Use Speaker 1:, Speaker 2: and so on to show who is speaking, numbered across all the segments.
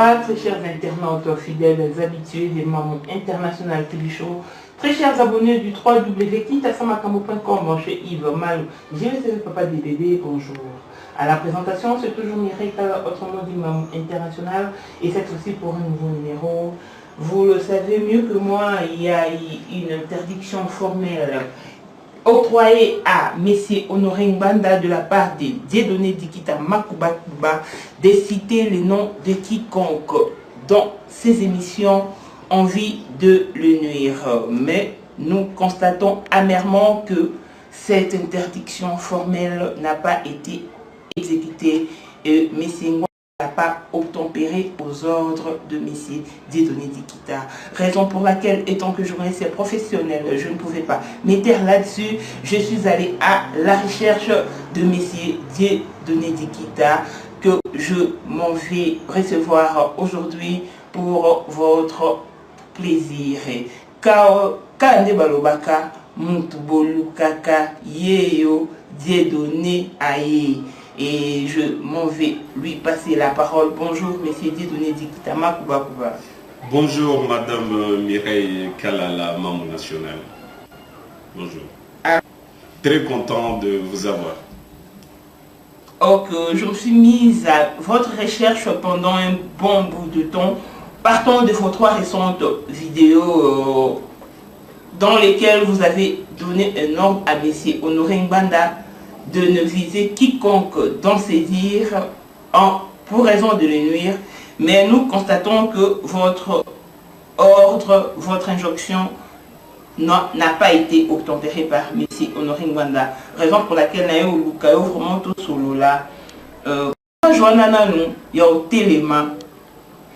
Speaker 1: Bonsoir, très chers internautes fidèles habitués des Mamans International TV Show, très chers abonnés du www.kintasamakambo.com, chez Yves Malou, j'ai le papa des bébés, bonjour. À la présentation, c'est toujours Mireille Kala, autrement dit Maman International, et c'est aussi pour un nouveau numéro. Vous le savez mieux que moi, il y a une interdiction formelle octroyé à M. Honoré Ngbanda de la part de Dieudonné Dikita Makuba Kuba de citer les noms de quiconque dans ses émissions envie de le nuire. Mais nous constatons amèrement que cette interdiction formelle n'a pas été exécutée et M. Ngbanda n'a pas obtempéré aux ordres de M. Dieudonné Dikita. Raison pour laquelle, étant que journaliste professionnel, je ne pouvais pas m'éteindre là-dessus. Je suis allé à la recherche de M. Dieudonné Dikita que je m'en vais recevoir aujourd'hui pour votre plaisir. Kande balobaka, Muntubolu kaka, yeyo, Dieudonné aye. Et je m'en vais lui passer la parole. Bonjour, monsieur Dieudonné Dikita Makuba Kuba.
Speaker 2: Bonjour, madame Mireille Kalala, Maman Nationale. Bonjour. Très content de vous avoir.
Speaker 1: Donc, je me suis mise à votre recherche pendant un bon bout de temps, partant de vos 3 récentes vidéos dans lesquelles vous avez donné un ordre à monsieur Honoré Ngbanda de ne viser quiconque dans ses dires pour raison de le nuire, mais nous constatons que votre ordre, votre injonction n'a pas été obtempérée par M. Honoré Ngbanda, raison pour laquelle nous avons vraiment tout solo là. Joana nous y a au téléma,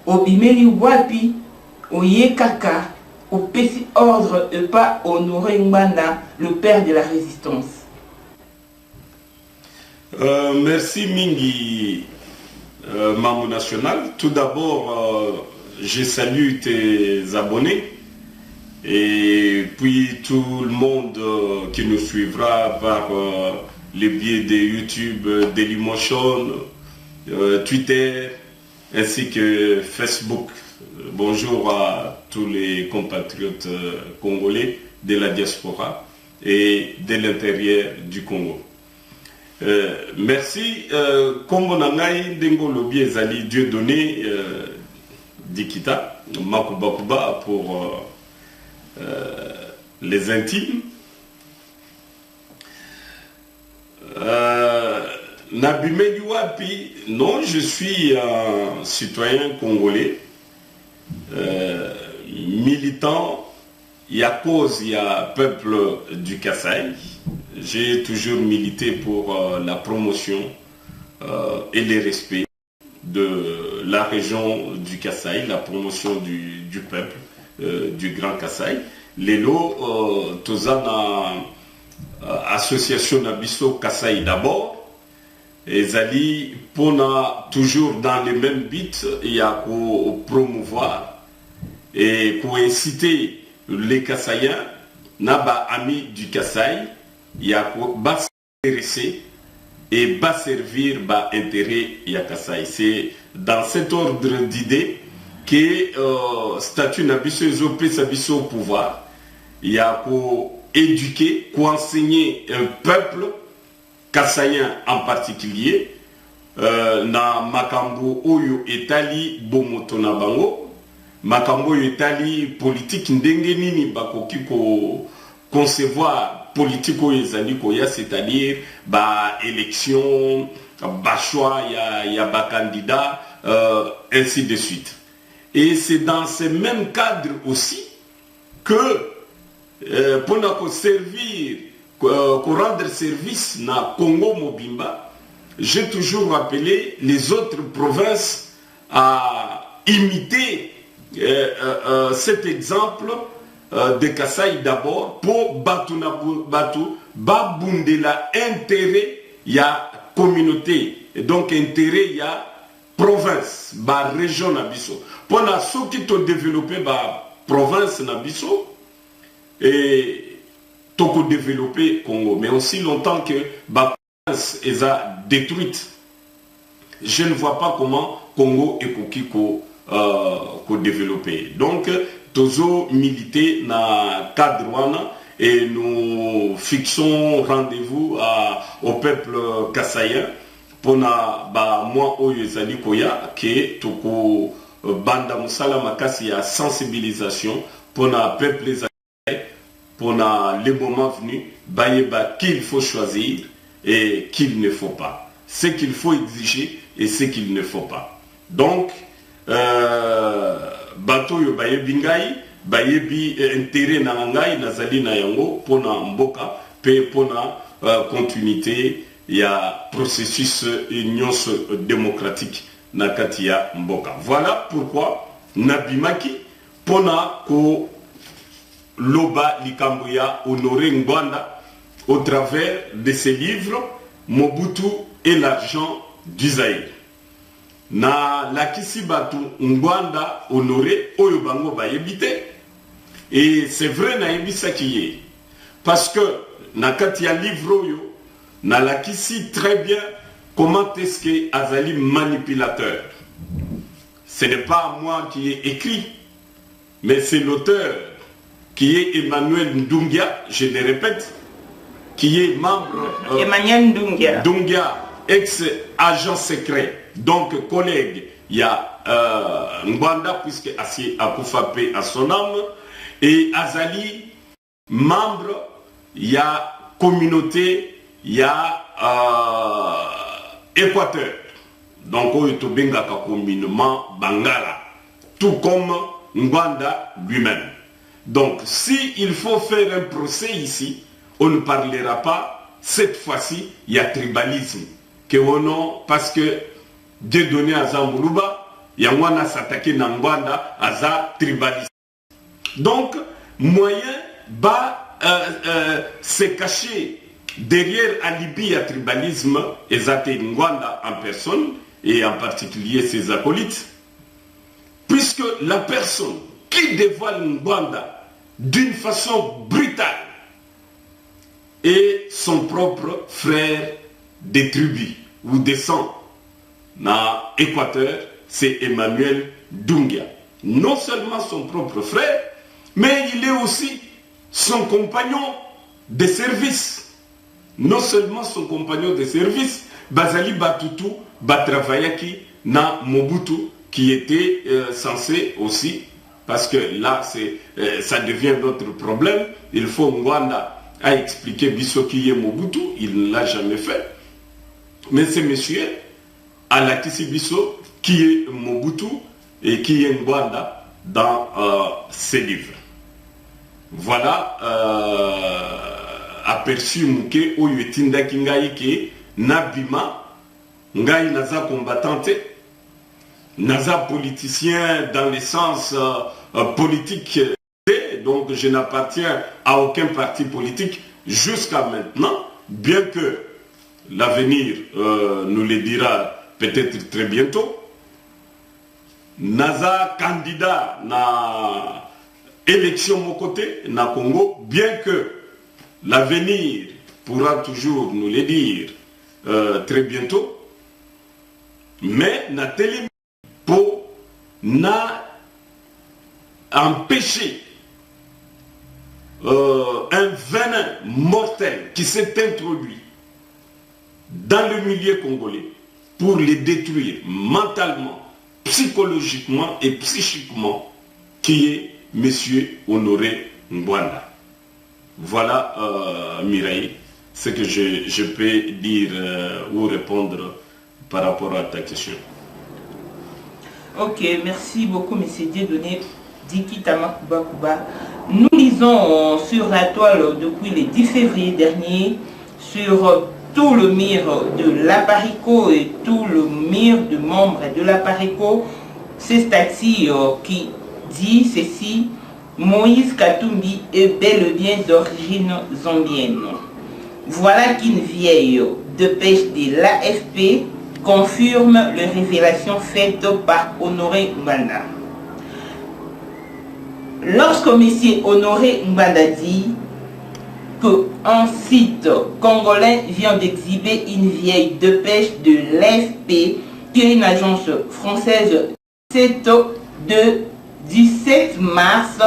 Speaker 1: au bimeli wapi, au yekaka, au petit ordre et pas Honoré Ngbanda, le père de la résistance.
Speaker 2: Merci Mingi, Maman National. Tout d'abord, je salue tes abonnés et puis tout le monde qui nous suivra par les biais de YouTube, Dailymotion, Twitter ainsi que Facebook. Bonjour à tous les compatriotes congolais de la diaspora et de l'intérieur du Congo. Merci. Comme on a dit, ezali Dieudonné Dikita Makuba Kuba pour les intimes. Nabimeli wapi, non, je suis un citoyen congolais, militant. Il y a cause, il y a peuple du Kasaï. J'ai toujours milité pour la promotion et le respect de la région du Kasaï, la promotion du peuple du Grand Kasaï. Lelo, Tozana Association Nabiso Kasaï d'abord, et Zali, Pona, toujours dans les mêmes buts, il y a pour promouvoir et pour inciter les Kasaïens, Naba amis du Kasaï, il y a bas s'intéresser et bas servir bas intérêt Yakasaï. C'est dans cet ordre d'idée que statut Nabiso et au pouvoir. Il y a pour éduquer, pour enseigner un peuple kassaïen en particulier na makambo oyo etali bomotona bango, makambo oyo etali politique ndenge nini bakoki ko concevoir politique oyo ezali koya, c'est-à-dire ba élection, ba choix ya ba candidat, ainsi de suite. Et c'est dans ce même cadre aussi que pour nous servir, pour rendre service na Congo Mobimba, j'ai toujours rappelé les autres provinces à imiter cet exemple de Kasaï d'abord pour babundela intérêt ya communauté et donc intérêt ya province ba région nabiso pour na ceux qui ont développé ba province nabiso et toko développé Congo, mais aussi longtemps que ba province est détruite, je ne vois pas comment Congo et Kokiko développer. Donc, toujours militer dans le cadre et nous fixons rendez-vous au peuple kassaïen pour moi oyezali koya que toko banda musala makasi ya sensibilisation pour le peuple pour les moments venus qu'il faut choisir et qu'il ne faut pas, ce qu'il faut exiger et ce qu'il ne faut pas. Donc bato yo bingai bayebi intérêt na ngai nazali na yango pona mboka pe pona continuité ya processus union démocratique na kati ya mboka. Voilà pourquoi nabimaki pona ko loba likambo ya Honoré Ngwanda au travers de ses livres Mobutu et l'argent du Zaïre. Na lakisi batu Ngwanda Honoré oyo bango bayebite. Et c'est vrai na yebisa kiye. Parce que na kati ya livre oyo na lakisi très bien comment est-ce que Azali manipulateur. Ce n'est pas moi qui ai écrit, mais c'est l'auteur qui est Emmanuel Ndungia, je le répète, qui est membre
Speaker 1: Emmanuel Ndungia.
Speaker 2: Ndungia, ex-agent secret, donc collègue, il y a Ngwanda, puisque Assi Akoufa paix à son âme, et Azali, membre, il y a communauté, il y a Équateur. Donc, on est au Bengaka communément Bangala, tout comme Ngwanda lui-même. Donc, s'il faut faire un procès ici, on ne parlera pas, cette fois-ci, il y a tribalisme. Parce que Dieu donné à Zamoulouba, il y a un s'attaquer à Ngwanda, à tribalisme. Donc, moyen, se cacher derrière alibi à tribalisme, et Zate Ngwanda en personne, et en particulier ses acolytes, puisque la personne qui dévoile Ngwanda d'une façon brutale est son propre frère des tribus ou des sangs. Dans l'Équateur, c'est Emmanuel Ndungia. Non seulement son propre frère, mais il est aussi son compagnon de service. Non seulement son compagnon de service, Bazali Batutu Batravayaki na Mobutu, qui était censé aussi, parce que là ça devient notre problème, il faut Ngwanda a expliqué Bisso qui est Mobutu, il ne l'a jamais fait. Mais c'est monsieur Alakisi Bisso qui est Mobutu et qui est Ngwanda dans ses livres. Voilà aperçu Mouké Oyo Tinda Kingaï qui Nabima Ngai Naza combattante, Naza politicien dans le sens politique, donc je n'appartiens à aucun parti politique jusqu'à maintenant, bien que l'avenir nous le dira peut-être très bientôt. Naza candidat na élection mon côté, na Congo, bien que l'avenir pourra toujours nous le dire très bientôt, mais na télé pour na empêcher un venin mortel qui s'est introduit dans le milieu congolais pour les détruire mentalement, psychologiquement et psychiquement, qui est M. Honoré Ngwanda. Voilà, Mireille, ce que je peux dire ou répondre par rapport à ta question.
Speaker 1: Ok, merci beaucoup, M. Dieudonné Dikitama Kuba. Nous lisons sur la toile depuis le 10 février dernier sur tout le mur de l'Aparico et tout le mur de membres de l'Aparico, c'est Stati qui dit ceci: Moïse Katumbi est bel et bien d'origine zambienne. Voilà qu'une vieille dépêche de l'AFP confirme les révélations faites par Honoré Ngwanda. Lorsque M. Honoré Ngwanda dit qu'un site congolais vient d'exhiber une vieille dépêche de l'AFP, qui est une agence française, cette de 17 mars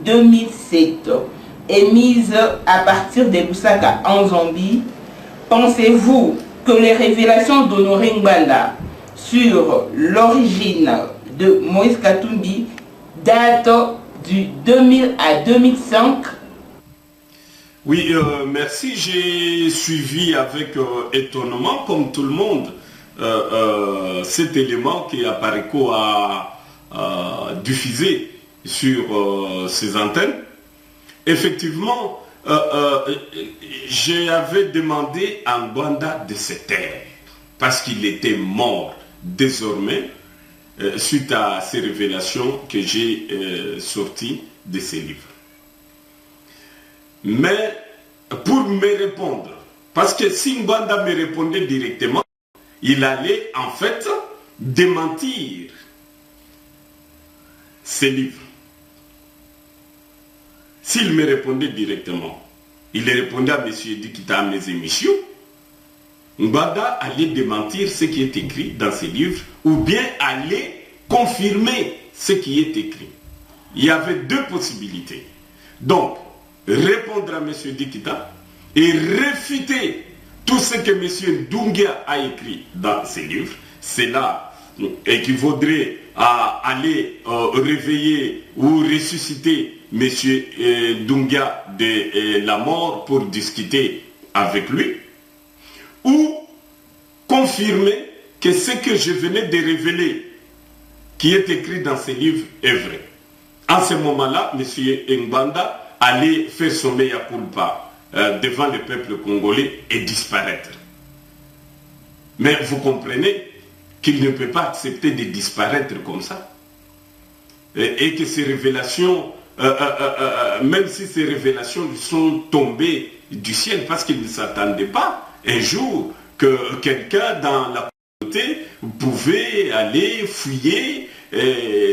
Speaker 1: 2007, émise à partir de Lusaka en Zambie. Pensez-vous que les révélations d'Honoré Ngbanda sur l'origine de Moïse Katumbi datent du 2000 à 2005?
Speaker 2: Oui, merci. J'ai suivi avec étonnement, comme tout le monde, cet élément que Aparico a diffusé sur ses antennes. Effectivement, j'avais demandé à Ngbanda de se taire parce qu'il était mort désormais suite à ces révélations que j'ai sorties de ces livres. Mais pour me répondre, parce que si Ngbanda me répondait directement, il allait en fait démentir ces livres. S'il me répondait directement, il répondait à M. Dikita à mes émissions, Ngbanda allait démentir ce qui est écrit dans ces livres ou bien allait confirmer ce qui est écrit. Il y avait deux possibilités. Donc, répondre à M. Dikita et réfuter tout ce que M. Dungia a écrit dans ses livres. Cela équivaudrait à aller réveiller ou ressusciter M. Dungia de la mort pour discuter avec lui, ou confirmer que ce que je venais de révéler, qui est écrit dans ces livres, est vrai. En ce moment-là, M. Ngbanda allait faire son mea culpa devant le peuple congolais et disparaître. Mais vous comprenez qu'il ne peut pas accepter de disparaître comme ça. Et que ces révélations, même si ces révélations sont tombées du ciel, parce qu'il ne s'attendait pas un jour que quelqu'un dans la communauté pouvait aller fouiller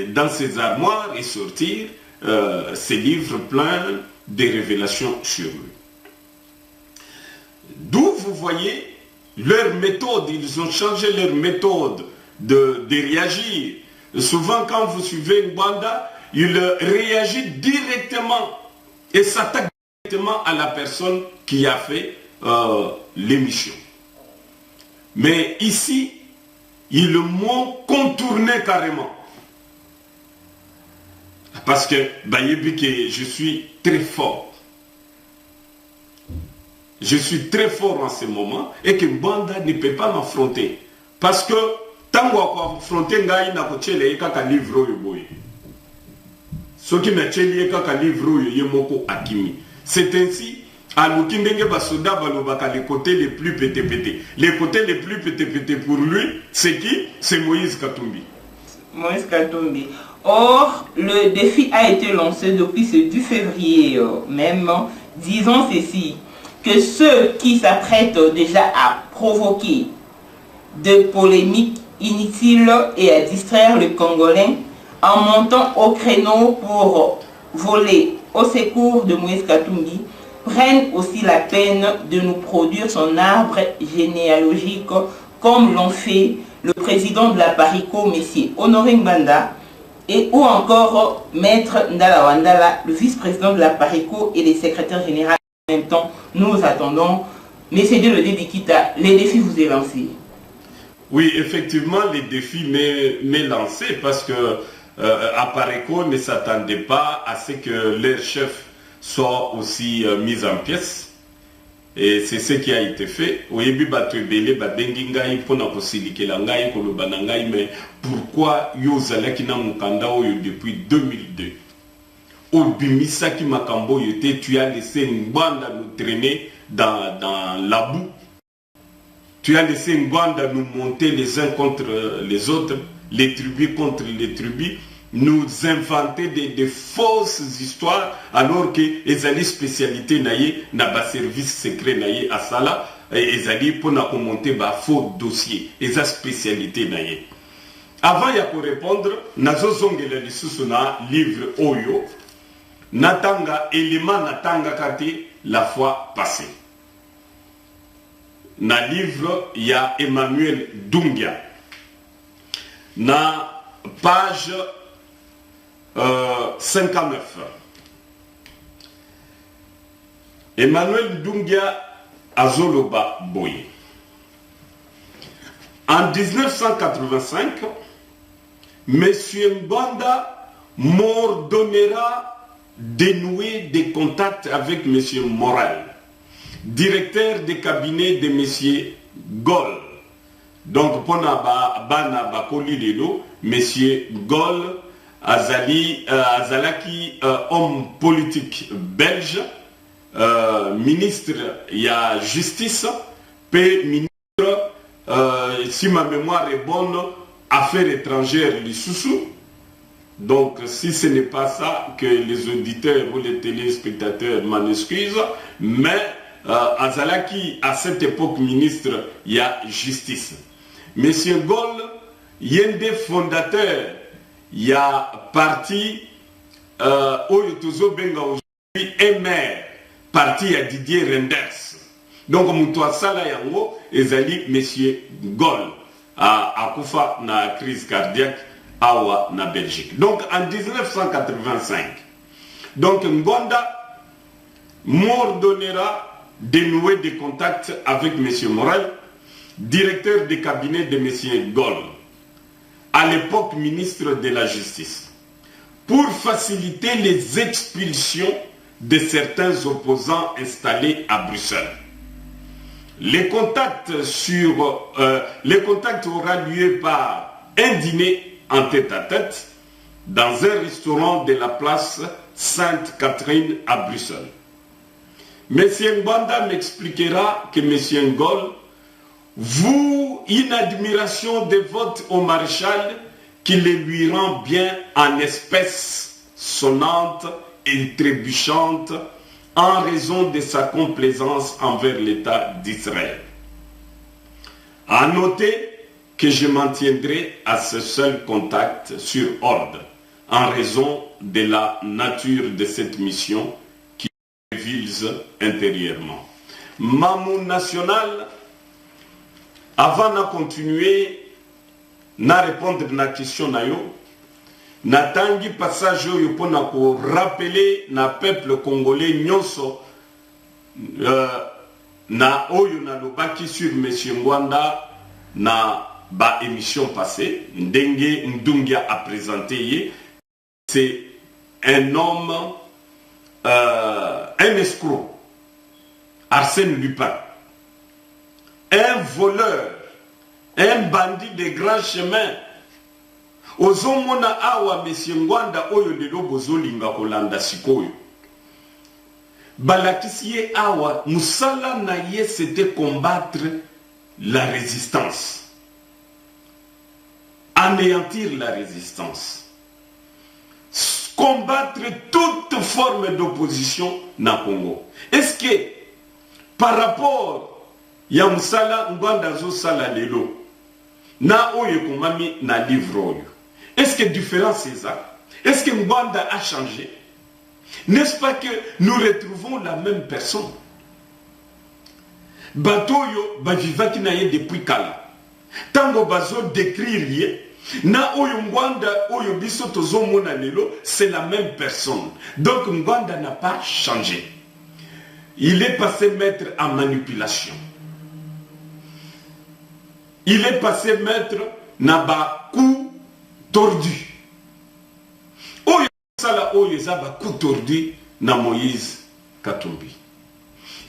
Speaker 2: dans ses armoires et sortir ces livres pleins de révélations sur lui. D'où vous voyez leur méthode, ils ont changé leur méthode de réagir. Souvent quand vous suivez Ngbanda, il réagit directement et s'attaque directement à la personne qui a fait l'émission. Mais ici, ils m'ont contourné carrément. Parce que je suis très fort. Je suis très fort en ce moment et que Ngbanda ne peut pas m'affronter. Parce que tant qu'on affronter Ngai na kochele kaka livre yoboy. Ce qui n'a cheli kaka livre yemoko akimi. C'est ainsi à l'Ukindenge Basoda Balobaka les côtés les plus pété-pété. Les côtés les plus pété-pété pour lui, c'est qui? C'est Moïse Katumbi.
Speaker 1: Moïse Katumbi. Or, le défi a été lancé depuis ce 10 février même. Disons ceci, que ceux qui s'apprêtent déjà à provoquer de polémiques inutiles et à distraire le Congolais en montant au créneau pour voler au secours de Moïse Katumbi, prennent aussi la peine de nous produire son arbre généalogique comme l'ont fait le président de la Parico, M. Honoré Ngbanda, et ou encore Maître Ndala Wandala, le vice-président de la Parico et les secrétaires généraux. En même temps, nous attendons. M. Delodé Dikita, les défis vous est lancé.
Speaker 2: Oui, effectivement, les défis m'est lancé parce que Aparico ne s'attendait pas à ce que leur chef soit aussi mis en pièces. Et c'est ce qui a été fait. Mais pourquoi Yozalaki na Mukanda depuis 2002? Obimisaki Makambo yote, tu as laissé Ngbanda nous traîner dans la boue. Tu as laissé Ngbanda nous monter les uns contre les autres, les tribus contre les tribus, nous inventer des fausses histoires alors que les alliés spécialité naïe n'a pas service secret naïe à Sala et les alliés pour nous monter ba faux dossier et sa spécialité naïe. Avant ya pour répondre, nazo zongela lisusu na livre Oyo natanga élément natanga kati la fois passée. Na livre ya Emmanuel Dungia na page 1959. Emmanuel Ndungia Azoloba Boye. En 1985, M. Mbanda m'ordonnera dénouer des contacts avec M. Morel, directeur des cabinets de M. Gol. Donc, pour Bana Bakoli Lelo, M. Gol Azalaki, homme politique belge, ministre il y a justice, puis ministre, si ma mémoire est bonne, affaires étrangères, les sous-sous. Donc, si ce n'est pas ça, que les auditeurs ou les téléspectateurs m'en excusent, mais Azalaki, à cette époque, ministre, il y a justice. Monsieur Gol, il y a un des fondateurs, il y a parti, Oyotozo Benga aujourd'hui, est maire, parti à Didier Renders. Donc, Moutoua Sala Yango, ezali Monsieur Gol, à Koufa, na crise cardiaque, Awa, na Belgique. Donc, en 1985, donc, Ngonda m'ordonnera de nouer des contacts avec M. Morel, directeur des cabinets de M. Gol, à l'époque ministre de la Justice, pour faciliter les expulsions de certains opposants installés à Bruxelles. Les contacts aura lieu par un dîner en tête-à-tête dans un restaurant de la place Sainte-Catherine à Bruxelles. M. Mbanda m'expliquera que M. Ngol voue une admiration dévote au maréchal qui le lui rend bien en espèces sonnantes et trébuchantes en raison de sa complaisance envers l'État d'Israël. À noter que je m'en tiendrai à ce seul contact sur ordre, en raison de la nature de cette mission qui vise intérieurement. Mamou national, avant de continuer, na répondre à la question na yo, natangi passage yo pona ko rappeler na peuple congolais nyonso na oyo na lobaki sur M. Mwanda na ba émission passée, Ndenge Ndungia a présenté, c'est un homme, un escroc, Arsène Lupin, un voleur, un bandit de grand chemin. Ozomona awa M. Ngwanda oyo lelo bozolinga kolanda sikoyo. Balakisiye awa musala na ye c'était combattre la résistance. Anéantir la résistance. Combattre toute forme d'opposition na Congo. Est-ce que par rapport ya musala Ngwanda zo sala lelo na oyo komami na livre oyo, est-ce que différent c'est ça? Est-ce que Ngwanda a changé? N'est-ce pas que nous retrouvons la même personne? Batoyo bavivaki na ye depuis kala. Tango bazo décrire ye, na oyo Ngwanda oyo biso tozomona lelo, c'est la même personne. Donc Ngwanda n'a pas changé. Il est passé maître en manipulation. Il est passé maître na ba coup tordu. Oyo sala oyo za ba coup tordu na Moïse Katumbi.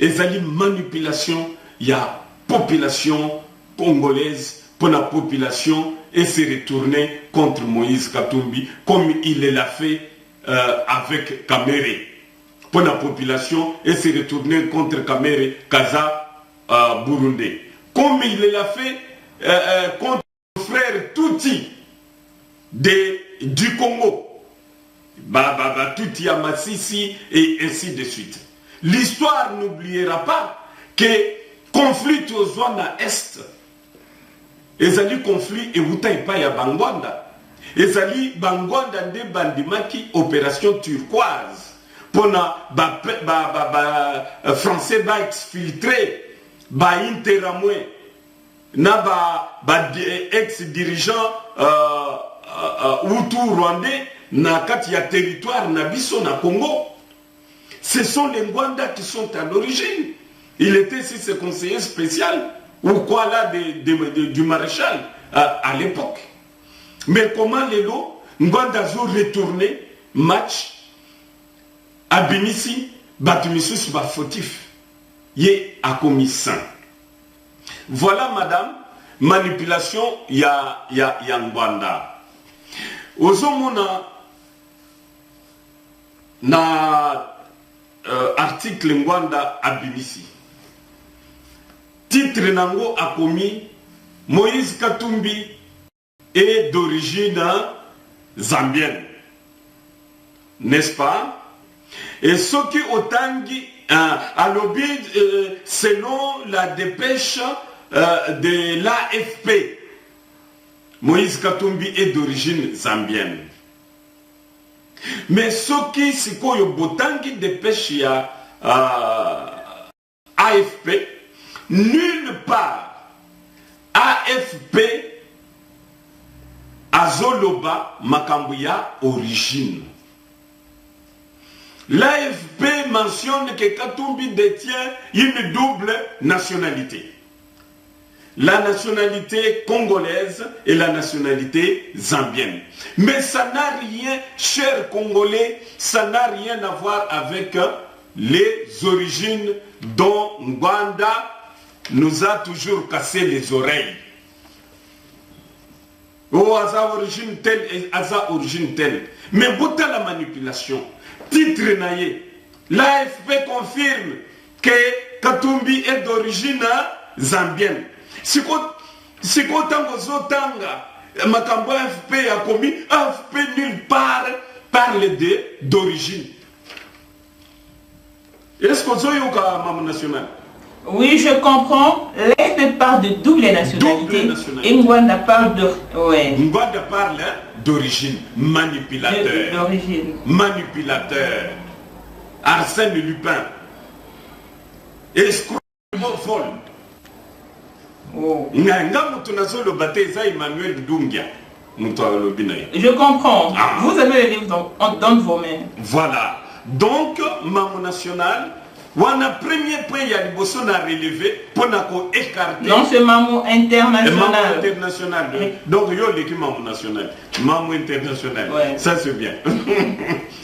Speaker 2: Ezali manipulation ya population congolaise pour la population et se retourner contre Moïse Katumbi comme il l'a fait avec Kamere. Pour la population et se retourner contre Kamere, Kaza, Burundi. Comme il l'a fait contre le frère Tuti du Congo. Tuti à Massissi et ainsi de suite. L'histoire n'oubliera pas que conflit aux zones à Est. Ezali conflit et Wouta pas ya Bangwanda. Ezali Bangwanda de Bandimaki opération turquoise. Pour français ba exfiltré ba interamwe na ba ex-dirigeant Hutu rwandais na kati ya territoire na biso na Congo. Ce sont les Ngwanda qui sont à l'origine. Il était ici ce conseiller spécial ou quoi là du maréchal à l'époque. Mais comment les lots Ngwanda ont retourné match à Bimisi, Batumisus ba fautif. Yé a commis ça. Voilà madame, manipulation ya Ngwanda. Ozomona na article Ngwanda à Bimisi. Titre nango a commis Moïse Katumbi est d'origine zambienne. N'est-ce pas? Et ce qui otangi à l'objet selon la dépêche de l'AFP, Moïse Katumbi est d'origine zambienne. Mais ce qui c'est quoi botangi dépêche ya AFP, nulle part AFP azoloba makambuya origine. L'AFP mentionne que Katumbi détient une double nationalité. La nationalité congolaise et la nationalité zambienne. Mais ça n'a rien, chers Congolais, ça n'a rien à voir avec les origines dont Ngwanda nous a toujours cassé les oreilles. Oh, à sa origine telle et à sa origine telle. Mais bouta la manipulation. Titre naïe. L'AFP confirme que Katumbi est d'origine zambienne. Si quoi tango zotanga, makambo AFP a commis, AFP nulle part parle d'origine. Est-ce que vous avez un national?
Speaker 1: Oui, je comprends. L'AFP parle de double nationalité. Et Ngwanda parle de... Ouais.
Speaker 2: Ngwanda parle d'origine. Manipulateur.
Speaker 1: D'origine.
Speaker 2: Manipulateur. Arsène Lupin. Escroc vol.
Speaker 1: Oh. Je comprends.
Speaker 2: Ah.
Speaker 1: Vous avez le livre dans vos mains.
Speaker 2: Voilà. Donc, Maman National, on a premier point il y a des bossons à relever pour écarter.
Speaker 1: Non, c'est Maman International.
Speaker 2: Maman International. Donc, il y a l'équipe Maman National. Maman International. Ouais. Ça, c'est bien.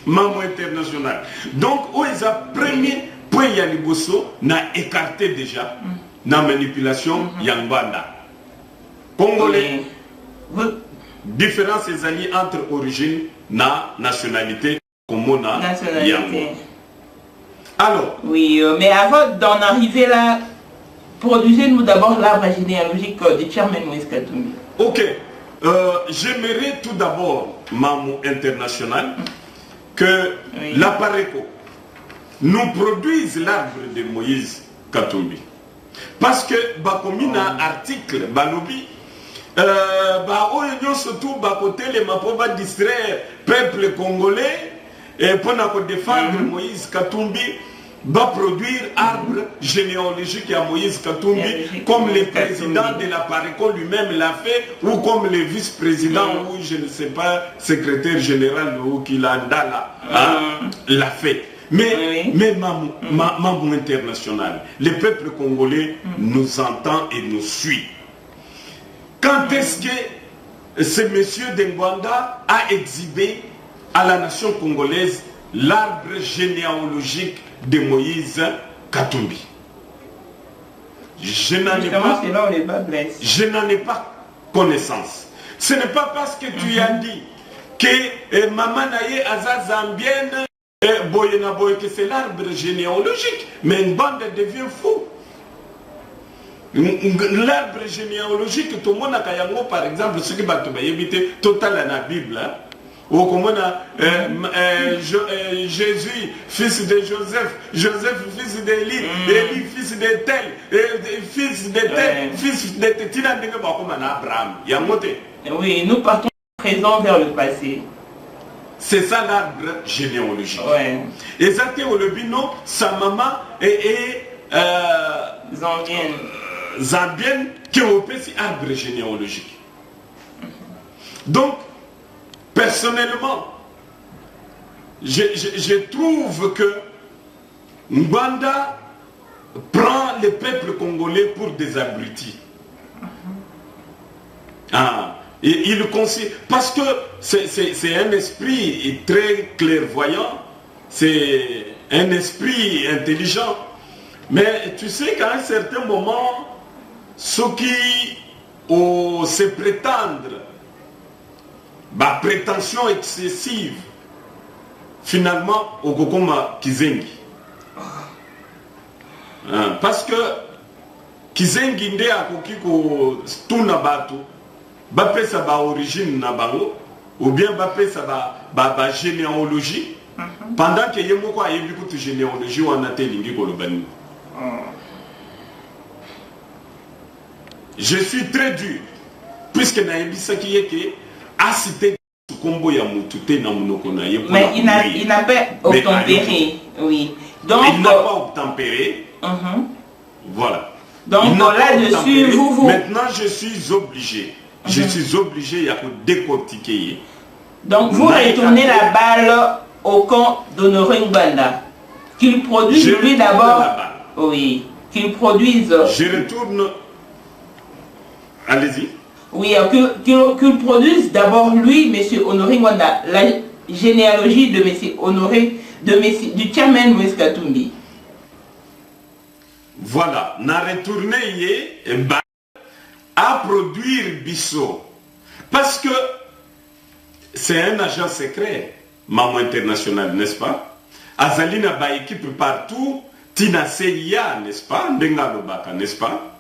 Speaker 2: Maman International. Donc, on a premier point il y a des bossons à écarter déjà. La manipulation Yangwanda. Congolais.
Speaker 1: Oui.
Speaker 2: Différence des alliés entre origine na nationalité comme nationalité. Alors.
Speaker 1: Oui, mais avant d'en arriver là, produisez-nous d'abord l'arbre généalogique du chairman Moïse Katumbi.
Speaker 2: Ok. J'aimerais tout d'abord, Maman International, que l'APARECO nous produise l'arbre de Moïse Katumbi. Parce que Bakomina article Balobi surtout côté les mapos va distraire peuple congolais et pour défendre Moïse Katumbi va produire arbre généalogique à Moïse Katumbi comme le président de la PARECO lui-même l'a fait ou comme le vice-président ou je ne sais pas secrétaire général ou qu'il a l'a fait. Mais Maman International, le peuple congolais nous entend et nous suit. Quand est-ce que ce monsieur d'Engwanda a exhibé à la nation congolaise l'arbre généalogique de Moïse Katumbi? Je n'en ai pas connaissance. Ce n'est pas parce que tu as dit que Maman Naye Aza Zambienne que c'est l'arbre généalogique, mais une bande devient fou. L'arbre généalogique, tout le monde a par exemple, ce qui va te éviter total dans la Bible. Ou comme on a Jésus, fils de Joseph, Joseph, fils d'Élie, Élie, fils de tel, fils de tel, fils de tel, Abraham.
Speaker 1: Oui, nous partons présent vers le passé.
Speaker 2: C'est ça l'arbre généalogique.
Speaker 1: Ouais.
Speaker 2: Exactement, le bino, sa maman est zambienne qui a opéré cet arbre généalogique. Donc, personnellement, je trouve que Ngwanda prend le peuple congolais pour des abrutis. Et il considère, parce que c'est un esprit très clairvoyant, c'est un esprit intelligent. Mais tu sais qu'à un certain moment, ceux qui se prétendent, prétention excessive, finalement, au Kokoma Kizengi. Parce que Kizengi nde akoki ko tuna batu bapesa ba origine na bango ou bien bapesa ba généalogie pendant que yemo ko ayebi ko généalogie wana te lingi ko lobani. Je suis très dur puisque na yebisa ki yeke a cité kombo ya mutu te na munoko na ye.
Speaker 1: Mais il n'a pas obtempéré, oui. Donc
Speaker 2: il n'a pas obtempéré. Voilà.
Speaker 1: Donc là-dessus, vous...
Speaker 2: Maintenant, je suis obligé. Je suis obligé à décortiquer.
Speaker 1: Donc vous retournez la balle au camp d'Honoré Ngwanda. Qu'il produise lui d'abord. Oui. Qu'il produise.
Speaker 2: Je retourne. Allez-y.
Speaker 1: Oui, qu'il produise d'abord lui, M. Honoré Ngwanda, la généalogie de M. Honoré, du Tchamen Moïse Katumbi.
Speaker 2: Voilà, n'a retourné à produire Bissot. Parce que c'est un agent secret, Maman International, n'est-ce pas? Azalina ba équipe partout, Tina CIA, n'est-ce pas? Bengalobaka, n'est-ce pas?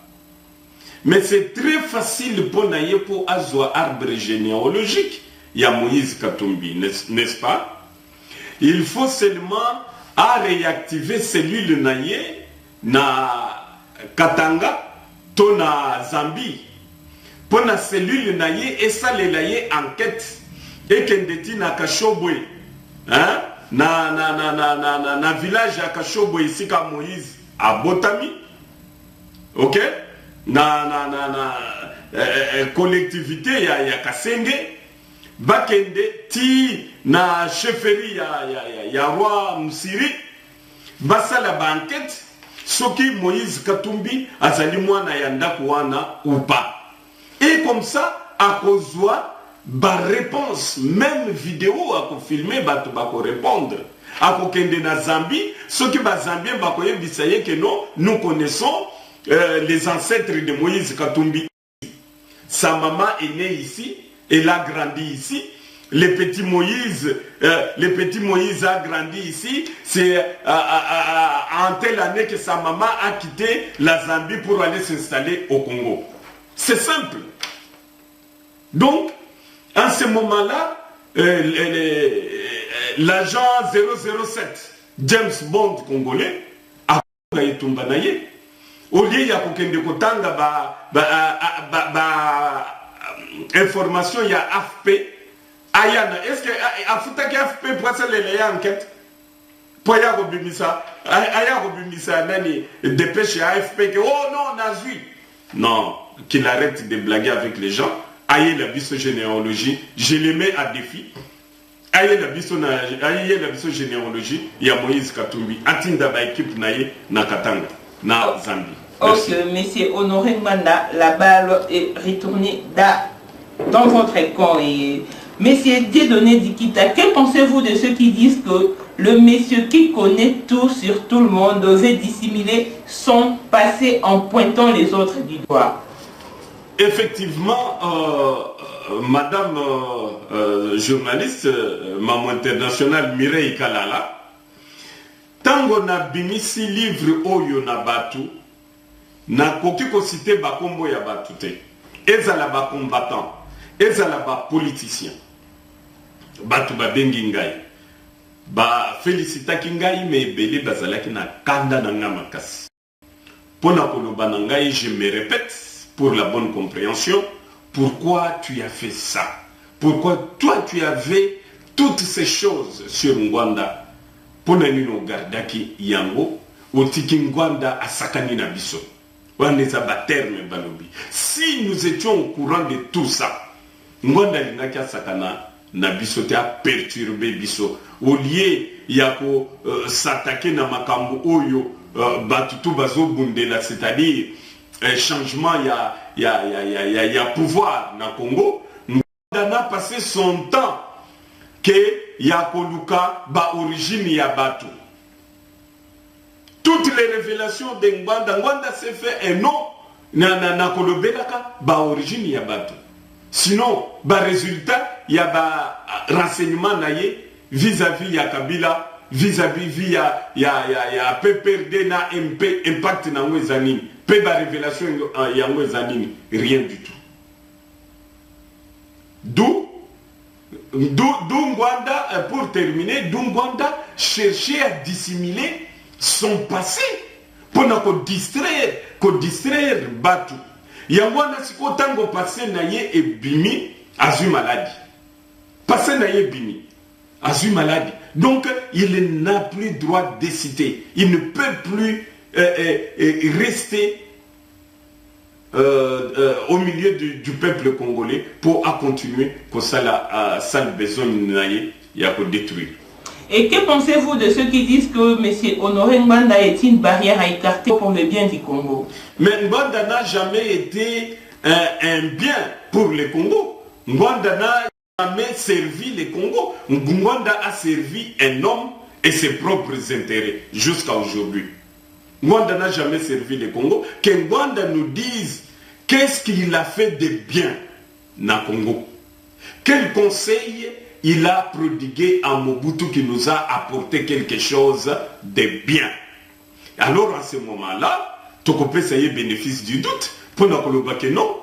Speaker 2: Mais c'est très facile pour naïe pour avoir arbre généalogique. Il y a Moïse Katumbi, n'est-ce pas? Il faut seulement à réactiver cellule naïe na Katanga to na Zambie pour na cellule naye et ça les laye enquête et kendeti na Kashobwe hein na village à Kashobwe ici ka Moïse à Botami, ok, collectivité ya Kasenge bakende ti na chefferie ya roi Msiri basala ba enquête soki Moïse Katumbi azali mwana ya ndako wana ou pas. Et comme ça, à cause ba réponse, même vidéo à filmer, bato bako répondre. À kokende na Zambie, soki ba Zambien bako yebisaye que non, nous connaissons les ancêtres de Moïse Katumbi. Sa maman est née ici, elle a grandi ici. Le petit Moïse a grandi ici. C'est en telle année que sa maman a quitté la Zambie pour aller s'installer au Congo. C'est simple. Donc, en ce moment-là, l'agent 007, James Bond congolais, a Tumbanaye. Au lieu de kotanga information, il y a AFP. Ayana, est-ce que afuta ki AFP pour ça les enquête pour ya robimisa aya robimisa nani dépêche AFP que oh non on a vu non qu'il arrête de blaguer avec les gens. Aïe la biso généalogie, je les mets à défi. Aïe la biso généalogie, il y a Moïse Katumbi atinda ba équipe naye na Katanga na Zambie.
Speaker 1: Ok, monsieur Honoré Ngwanda, la balle est retournée dans votre camp. Et monsieur Dieudonné Dikita, que pensez-vous de ceux qui disent que le monsieur qui connaît tout sur tout le monde veut dissimuler son passé en pointant les autres du doigt?
Speaker 2: Effectivement, madame journaliste, maman internationale Mireille Kalala, tango na bimisi livre oyo na batu, na koki ko cité bakombo ya batu te. Ezala ba combattant, ezala ba politicien. Batu ba bengi ngai. Ba félicitaki ngai me belé bazalaki na kanda na nga makasi. Pona koloba na ngai, je me répète pour la bonne compréhension, pourquoi tu as fait ça? Pourquoi toi tu avais toutes ces choses sur Ngwanda? Pona nino gardaki yango, otiki Ngwanda asakani na biso. Si nous étions au courant de tout ça, Ngwanda linaki asakana na biso te, a perturber biso. Au lieu ya ko s'attaquer na makambo oyo batutu bazo bundela, c'est-à-dire changement ya pouvoir na Congo, Ngwanda a passé son temps que ya koluka ba origine ya batu. Toutes les révélations de Ngwanda s'est fait un nom na kolobelaka ba origine ya batu. Sinon, ba résultat, il y a ba renseignement naye vis-à-vis ya Kabila, vis-à-vis via ya PPRD na MP, impact na ngwezanini, pe ba révélation ya ngwezanini, rien du tout. D'où Ngwanda, pour terminer, d'où Ngwanda cherchait à dissimuler son passé pour ne distraire Batu. Yangwana siko tango passé naye et bimi azu maladie. Passé naye bimi azu maladie. Donc il n'a plus droit de citer. Il ne peut plus rester au milieu du peuple congolais pour continuer pour ça la sale besoin naye ya ko détruire.
Speaker 1: Et que pensez-vous de ceux qui disent que M. Honoré Ngwanda est une barrière à écarter pour le bien du Congo?
Speaker 2: Mais Ngwanda n'a jamais été un bien pour le Congo. Ngwanda n'a jamais servi le Congo. Ngwanda a servi un homme et ses propres intérêts jusqu'à aujourd'hui. Ngwanda n'a jamais servi le Congo. Que Ngwanda nous dise qu'est-ce qu'il a fait de bien dans le Congo. Quel conseil il a prodigué à Mobutu qui nous a apporté quelque chose de bien. Alors à ce moment-là, Tokopé ça y est bénéfice du doute. Pour nous dire que non,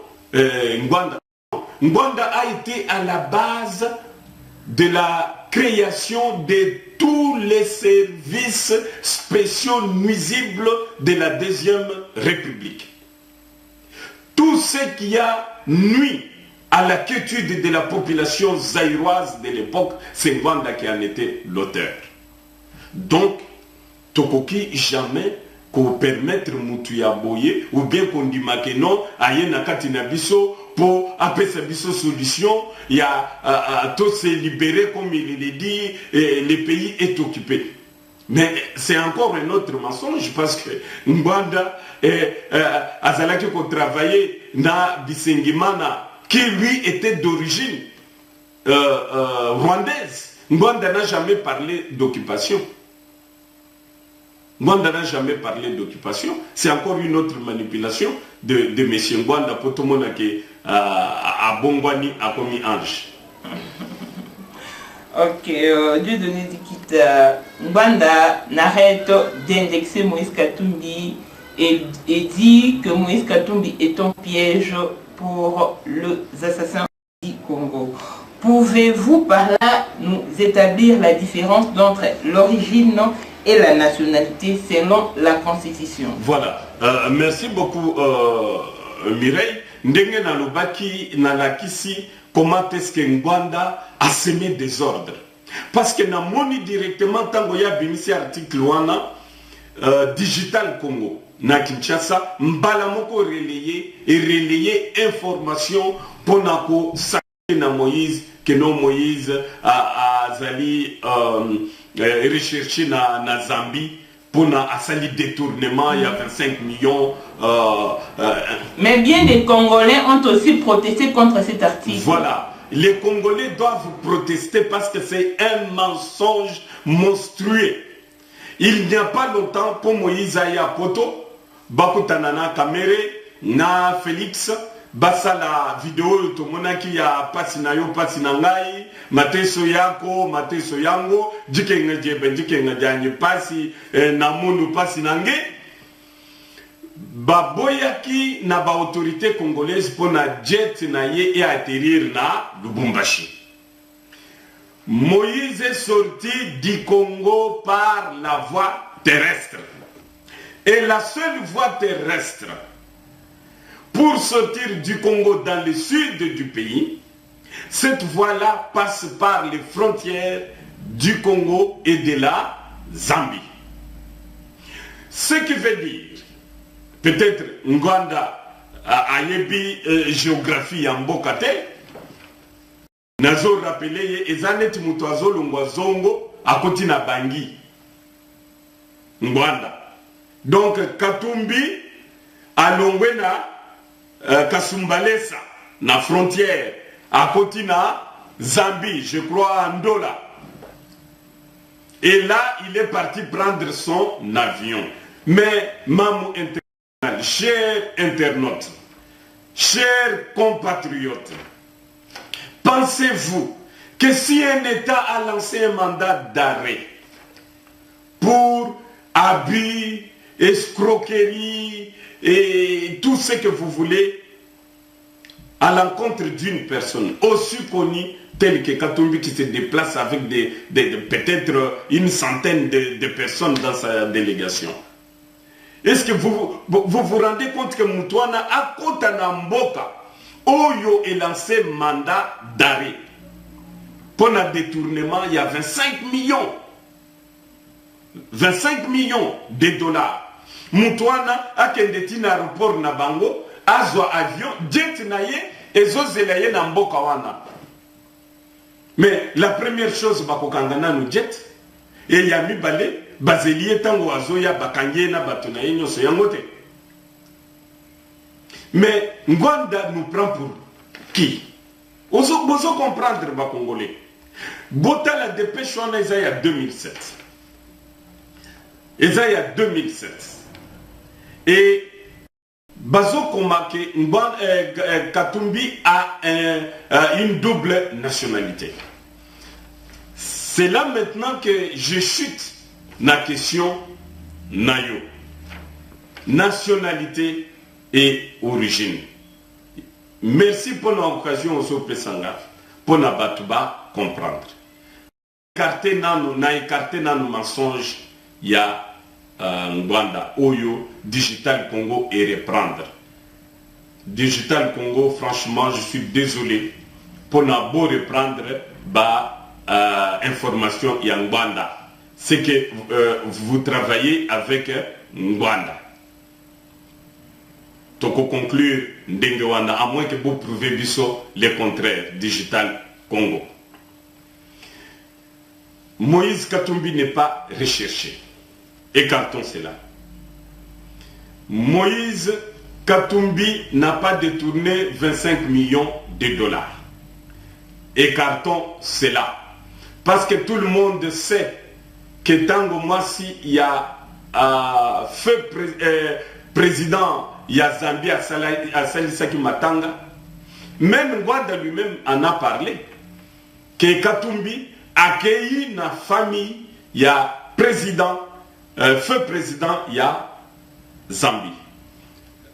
Speaker 2: Ngwanda a été à la base de la création de tous les services spéciaux nuisibles de la Deuxième République. Tout ce qui a nuit à la quiétude de la population zaïroise de l'époque, c'est Ngwanda qui en était l'auteur. Donc, Tokoki jamais qu'on permettre Moutuya Boye, ou bien qu'on dit que non, aye nakati na biso, pour appeler sa biso solution, il y a tout se libérer, comme il le dit, et le pays est occupé. Mais c'est encore un autre mensonge parce que Ngwanda Azalaki qu'on travaillait na Bisengimana, qui lui était d'origine rwandaise. Ngwanda n'a jamais parlé d'occupation. Ngwanda n'a jamais parlé d'occupation. C'est encore une autre manipulation de M. Ngwanda pour tout le monde qui a Bongwani a commis ange.
Speaker 1: Ok, Dieu donné dit quitte. Ngwanda n'arrête d'indexer Moïse Katumbi et dit que Moïse Katumbi est un piège pour les assassins du Congo. Pouvez-vous par là nous établir la différence entre l'origine et la nationalité selon la Constitution?
Speaker 2: Voilà. Merci beaucoup Mireille. Ndenge na lobaki na lakisi comment est-ce que Ngwanda a semé des ordres. Parce que na moni directement tango ya bimisi article wana Digital Congo na Kinshasa mbala moko relayer information pour nako na Moïse que non Moïse a zali recherché na Zambie pour na asali détournement il y a 25 millions.
Speaker 1: Mais bien des Congolais ont aussi protesté contre cet article.
Speaker 2: Voilà. Les Congolais doivent protester parce que c'est un mensonge monstrueux. Il n'y a pas longtemps, pour Moïse Aya Poto, Bakutanana Kamere, na Félix, basa la vidéo to monaki ya pasi na yo pasi na ngai, mateso yako, mateso yango, jikenga jebe, jikenga janye pasi, na munu pasi na nge. Baboyaki na ba autorité congolaise pour na jet na ye et atterrir na Lubumbashi. Moïse est sorti du Congo par la voie terrestre. Et la seule voie terrestre pour sortir du Congo dans le sud du pays, cette voie-là passe par les frontières du Congo et de la Zambie. Ce qui veut dire, peut-être Ngwanda a yebi géographie en Bokate, nazo rappelé ezanet mutoazo longwa zongo akoti na bangi Ngwanda. Donc Katumbi alongwe na Kasumbalesa na frontière akoti na Zambie, je crois Ndola. Et là, il est parti prendre son avion. Mais, Mamou international, chers internautes, chers compatriotes, pensez-vous que si un État a lancé un mandat d'arrêt pour abus, escroquerie et tout ce que vous voulez à l'encontre d'une personne aussi connue telle que Katumbi qui se déplace avec peut-être une centaine de personnes dans sa délégation. Est-ce que vous vous rendez compte que Moutouana a Kotana Mboka Oyo est lancé mandat d'arrêt pour un détournement, il y a 25 millions. 25 millions de dollars. Moutouana a un aéroport na bango, azwa avion, jet naye, et zozelaye na Mboka wana. Mais la première chose, bakokangana nous jet, et yami balé, bazelie tango azoya bakangye na batonaye nyoso yangote. Mais Ngwanda nous prend pour qui? Ozo comprendre ba Congolais. Bota la dépêche on a il y a 2007. Il y a 2007. Et Bazo Komake Katumbi a une double nationalité. C'est là maintenant que je chute la question Nayo. Nationalité et origine. Merci pour l'occasion au Sopesanga pour na batuba comprendre. Écarter nano mensonge il y a Ngwanda Oyo Digital Congo et reprendre. Digital Congo, franchement, je suis désolé pour na beau reprendre information y a Ngwanda. C'est que vous travaillez avec Ngwanda. Toko conclure Ndengewanda, à moins que vous prouvez le contraire, Digital Congo. Moïse Katumbi n'est pas recherché. Écartons cela. Moïse Katumbi n'a pas détourné 25 millions de dollars. Écartons cela. Parce que tout le monde sait que Tango Mwasi, il y a feu président, il y a Zambie à Salisaki Matanga. Même Ngwanda lui-même en a parlé. Que Katumbi a accueilli la famille, il y a président, feu président, il y a Zambie.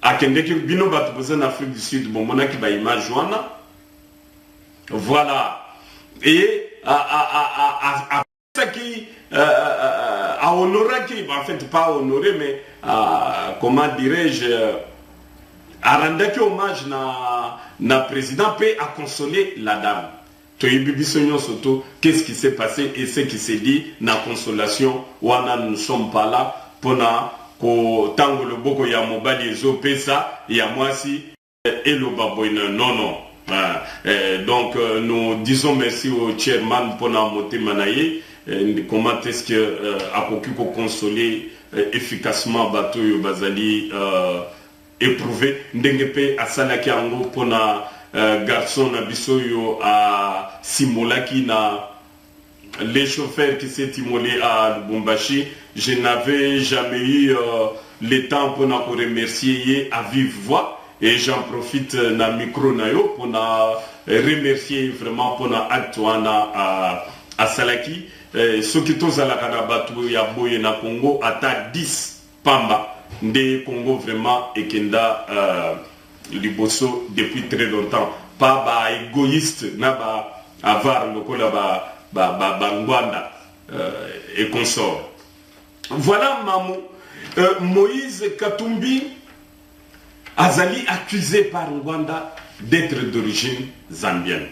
Speaker 2: A Kendeki Bino Batouze en Afrique du Sud, bon, mon qui va image voilà. Et à honorer qui, en fait pas honorer, mais comment dirais-je, à rendre hommage na président peut à consoler la dame. Qu'est-ce qui s'est passé et ce qui s'est dit na consolation ou nous ne sommes pas là pour na ko tango le boko ya mobali ezo pesa ya mwasi et le baboina non. Donc nous disons merci au chairman pour la montée manaye. Comment est-ce que a pu consoler efficacement bateau yo bazali éprouvé ndengepe à salaki ango pour na garçon na biso yo à Simolaki na les chauffeurs qui s'est immolé à Lubumbashi. Je n'avais jamais eu le temps pour nous remercier à vive voix. Et j'en profite na micro nayo pour remercier vraiment pour na acte à Salaki. Ce qui tous à la Kanabatu ya boye na Congo ata 10 pamba de Congo vraiment et kenda liboso depuis très longtemps. Pas ba égoïste na ba avoir le kola ba Ngwanda et consort. Voilà Mamou Moïse Katumbi Azali accusé par Ngwanda d'être d'origine zambienne.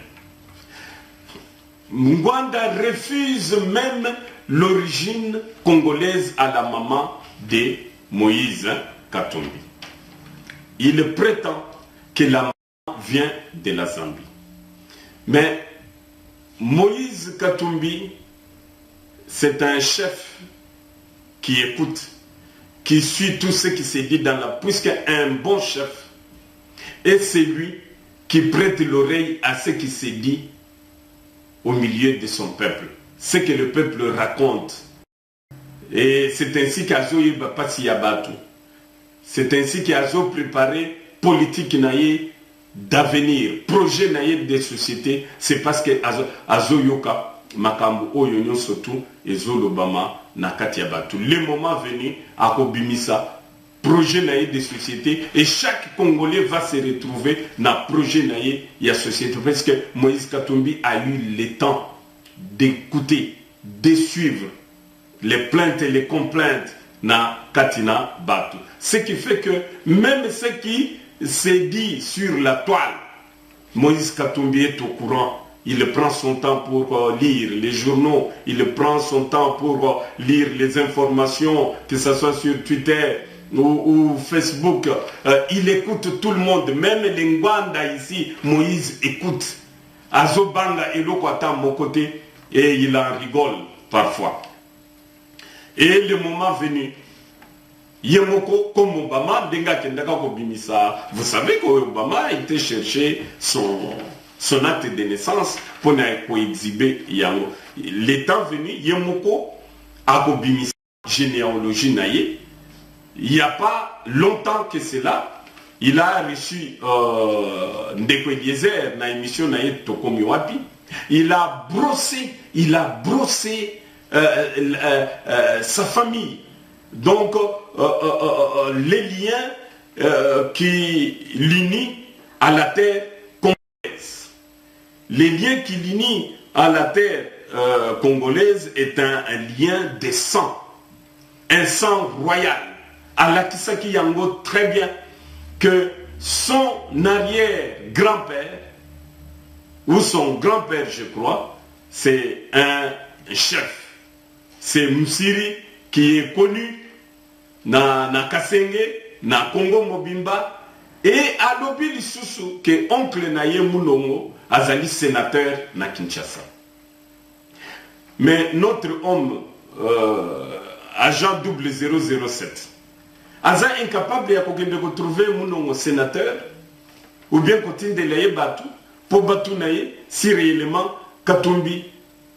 Speaker 2: Ngwanda refuse même l'origine congolaise à la maman de Moïse Katumbi. Il prétend que la maman vient de la Zambie. Mais Moïse Katumbi, c'est un chef qui écoute, qui suit tout ce qui s'est dit dans la... Puisqu'un bon chef est celui qui prête l'oreille à ce qui s'est dit au milieu de son peuple. Ce que le peuple raconte. Et c'est ainsi qu'Azo Yeba Passiyabatu. C'est ainsi qu'Azo préparé politique naïe d'avenir, projet naïe des sociétés. C'est parce que Azo Yoka, Makambu Oyo surtout, et Zolobama Nakatiabatu. Le moment venu, à Kobimisa, projet naïe des sociétés, et chaque Congolais va se retrouver dans le projet naïe de la société. Parce que Moïse Katumbi a eu le temps d'écouter, de suivre les plaintes et les complaintes na Katina Batu. Ce qui fait que même ce qui s'est dit sur la toile, Moïse Katumbi est au courant. Il prend son temps pour lire les journaux, il prend son temps pour lire les informations, que ce soit sur Twitter ou Facebook. Il écoute tout le monde, même les Ngwanda ici, Moïse écoute. Azobanga et Lokwata mon côté, et il en rigole parfois. Et le moment venu, Yemoko comme Obama, vous savez qu'Obama a été chercher son acte de naissance pour exhiber Yango. Le temps venu, Yemoko a Bimisa généalogie naïe. Il n'y a pas longtemps que cela, il a reçu Ndeko Eliezer dans l'émission naïe Tokomi Wapi. Il a brossé sa famille. Donc, les liens qui l'unissent à la terre congolaise. Les liens qui l'unissent à la terre congolaise est un lien de sang. Un sang royal. Alakisaki Yango très bien que son arrière-grand-père, ou son grand-père, je crois, c'est un chef. C'est Moussiri qui est connu na Kasenge, na Congo Mobimba, et à Lobi Lisusu, qui est oncle Naye Moulongo, Azali sénateur na Kinshasa. Mais notre homme, agent 007, Aza incapable de trouver Moulongo sénateur, ou bien continue de l'ayer Batu, pour Batu Naye, si réellement Katumbi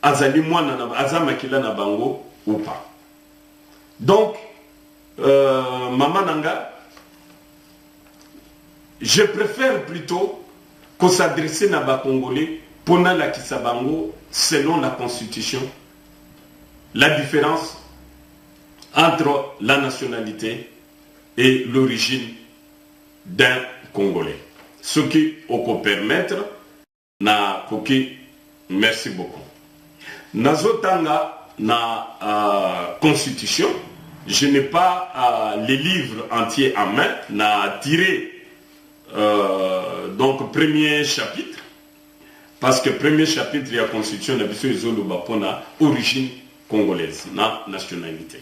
Speaker 2: Azali Mwana Azamakila na Bango ou pas. Donc, Maman Nanga, je préfère plutôt qu'on s'adresse à Ba Congolais pour la Kisabango selon la Constitution. La différence entre la nationalité et l'origine d'un Congolais. Ce qui peut permettre na koki. Merci beaucoup. Nazotanga na Constitution. Je n'ai pas les livres entiers en main. Na tiré donc premier chapitre. Parce que premier chapitre de la Constitution n'a besoin de la origine congolaise, na nationalité.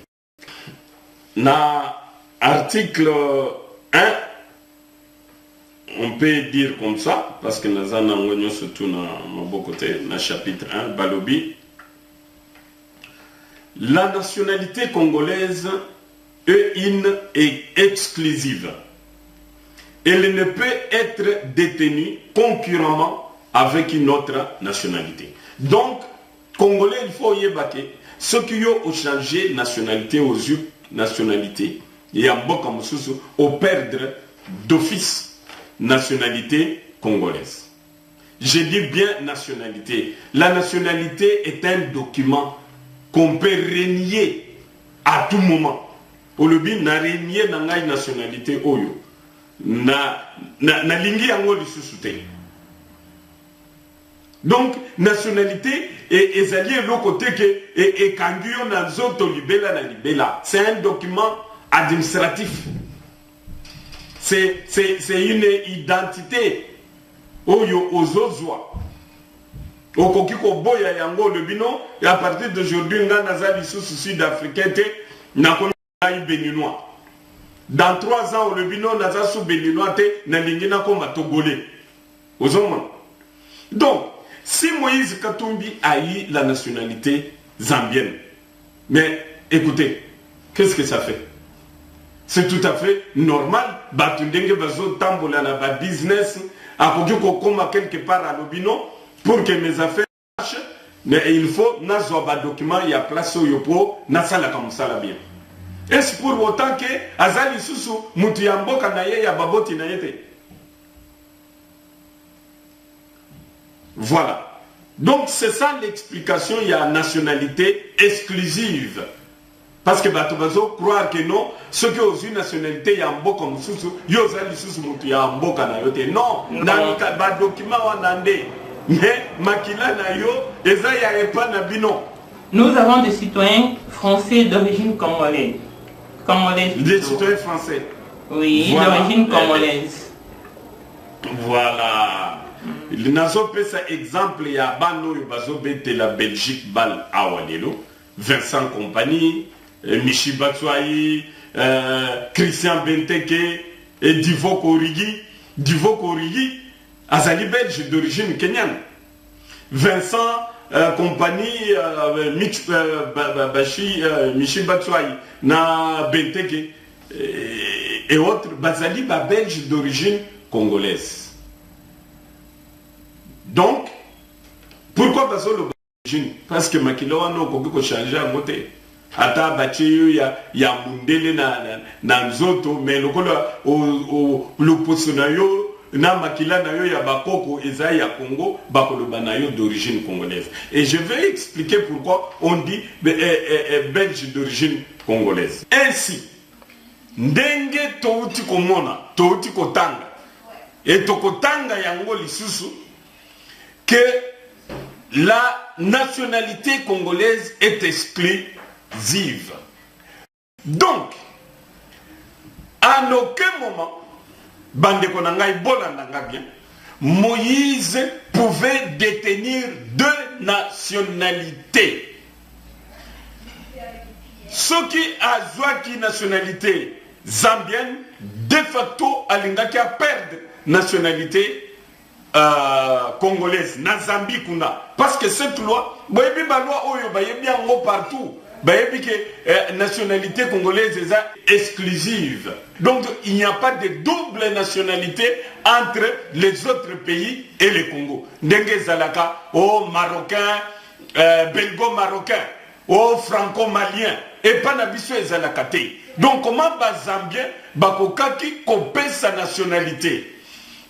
Speaker 2: Na article 1, on peut dire comme ça, parce que nous avons surtout dans mon côté, dans le chapitre 1, Balobi. La nationalité congolaise est une et exclusive. Elle ne peut être détenue concurremment avec une autre nationalité. Donc, Congolais, il faut y évacuer. Ceux qui ont changé nationalité aux yeux nationalité, et en bas comme ça, au perdre d'office nationalité congolaise. Je dis bien nationalité. La nationalité est un document qu'on peut renier à tout moment. Au lobby, na renier dans la nationalité oyo. Na lingi yango lisusu. Donc, nationalité est alliée de l'autre côté que et kanguyo na zoto libela na libela. C'est un document administratif. C'est une identité. Oyo ozozwa. Okokiko boya yango le bino et à partir d'aujourd'hui nga nazali sous sud-africain te na komi béninois. Dans 3 ans le bino naza sous béninois te na lingi na koma togolais. Ozoma. Donc si Moïse Katumbi a eu la nationalité zambienne, mais écoutez, qu'est-ce que ça fait? C'est tout à fait normal. Batundenge bazo tambola na ba business, akoki kokoma quelque part à l'obino pour que mes affaires marchent, mais il faut nazo ba document ya place yopo na sala comme ça là bien. Est-ce pour autant que azali susu mutu ya mboka na ye ya baboti na yete? Voilà. Donc c'est ça l'explication, il y a nationalité exclusive. Parce que Batubazo croire que non, ceux qui ont une nationalité, il y a un beau comme Soussou, il y a un beau canayote. Non, il y a un document mais Makila Nayo, et ça, il n'y a pas de.
Speaker 1: Nous avons des citoyens français d'origine congolaise.
Speaker 2: Des citoyens français.
Speaker 1: Oui, voilà. D'origine congolaise.
Speaker 2: Voilà. Il n'a pas ça exemple, il y a Bano, la Belgique, Bal Awalelo, Vincent Compagnie, Michi Batsouaï, Christian Benteke et Divock Origi. Divock Origi, Azali belge d'origine kenyane. Vincent Compagnie, Michi Batsouaï, na Benteke et autres, Bazali belge d'origine congolaise. Donc, pourquoi Bazo le d'origine? Parce que Makilawa n'a pas changé à côté. Ata bacheyo ya mundele na nzoto mais le posonayo na makila na yo ya bakoko eza ya Congo bakoloba na yo d'origine congolaise. Et je vais expliquer pourquoi on dit belge d'origine congolaise. Ainsi, ndenge touti komona, touti kotanga et tokotanga yango lisusu que la nationalité congolaise est exclusive. Donc, à aucun moment, Moïse pouvait détenir deux nationalités. Ce qui a joué nationalité zambienne, de facto, alingaki a perdre nationalité congolaise, na Zambie kuna. Parce que cette loi, boyebi ba loi oyo bayebi yango partout. Bayebi que nationalité congolaise est exclusive. Donc il n'y a pas de double nationalité entre les autres pays et le Congo. Ndenge zalaka, oh marocain, belgo-marocain, oh franco-malien, et pas nabiso ezalaka te. Donc comment ba Zambien bakokaki kopé sa nationalité?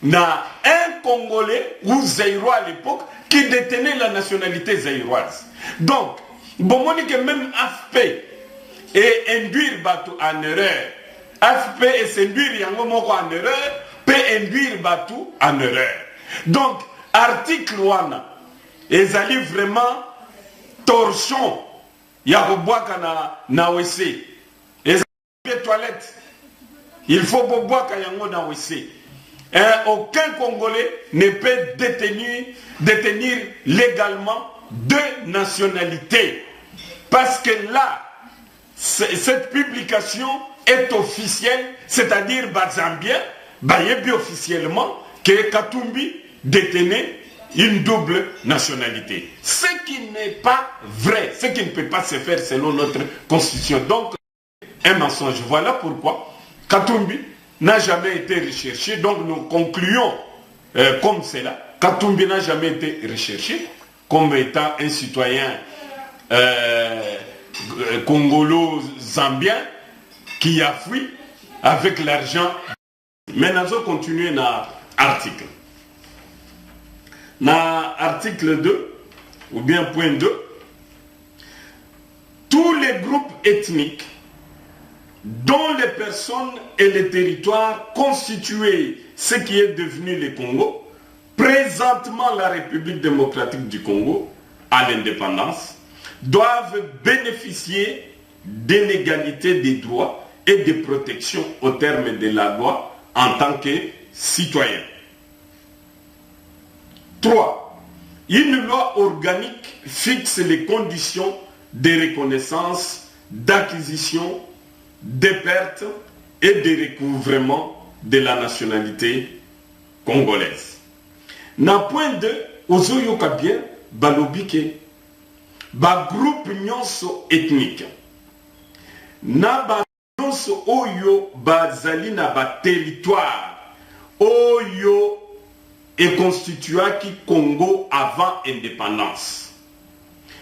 Speaker 2: Na un Congolais ou Zaïrois à l'époque qui détenait la nationalité zaïroise. Donc, bon, que même AFP et induire Batu en erreur, AFP et s'induire Yango en erreur, peut induire Batu en erreur. Donc, article 1, ils allaient vraiment torchon, Yaroboaka na WC. Les toilettes, il faut boire Yango na WC. Aucun Congolais ne peut détenir légalement deux nationalités. Parce que là, cette publication est officielle, c'est-à-dire Bazambien, Bayebi officiellement, que Katumbi détenait une double nationalité. Ce qui n'est pas vrai, ce qui ne peut pas se faire selon notre constitution. Donc, un mensonge. Voilà pourquoi Katumbi n'a jamais été recherché. Donc nous concluons comme cela. Katumbi n'a jamais été recherché comme étant un citoyen congolo-zambien qui a fui avec l'argent. Mais nous allons continuer dans l'article. Dans l'article 2, ou bien point 2, tous les groupes ethniques dont les personnes et les territoires constituaient ce qui est devenu le Congo, présentement la République démocratique du Congo, à l'indépendance, doivent bénéficier de l'égalité des droits et des protections au terme de la loi en tant que citoyens. 3. Une loi organique fixe les conditions de reconnaissance, d'acquisition, de perte et de recouvrement de la nationalité congolaise. Dans point 2, ozoyoka bien balobi ke ba groupe nyonso ethnique na ba nyonso oyo bazali na ba territoire oyo et constituaki Congo avant indépendance.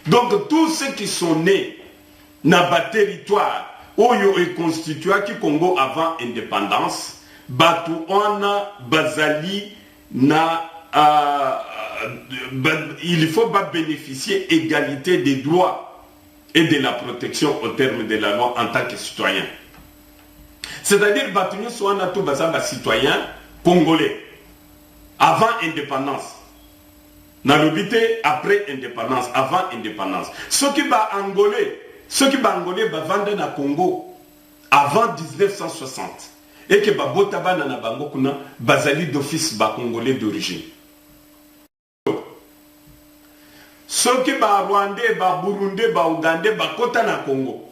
Speaker 2: Donc tous ceux qui sont nés dans le territoire oyo et constituaki Congo avant indépendance, batu ona bazali na il faut pas bénéficier égalité des droits et de la protection au terme de la loi en tant que citoyen. C'est-à-dire batu nyonso wana to bazaba citoyen congolais avant indépendance. Dans l'obité après indépendance, avant indépendance. Ceux qui ba angolais ba vendre na Congo avant 1960 et que ba botaba na bango kuna bazali d'office ba congolais d'origine. Ceux qui ba rwandais, ba burundais, ba ougandais ba kota na Congo.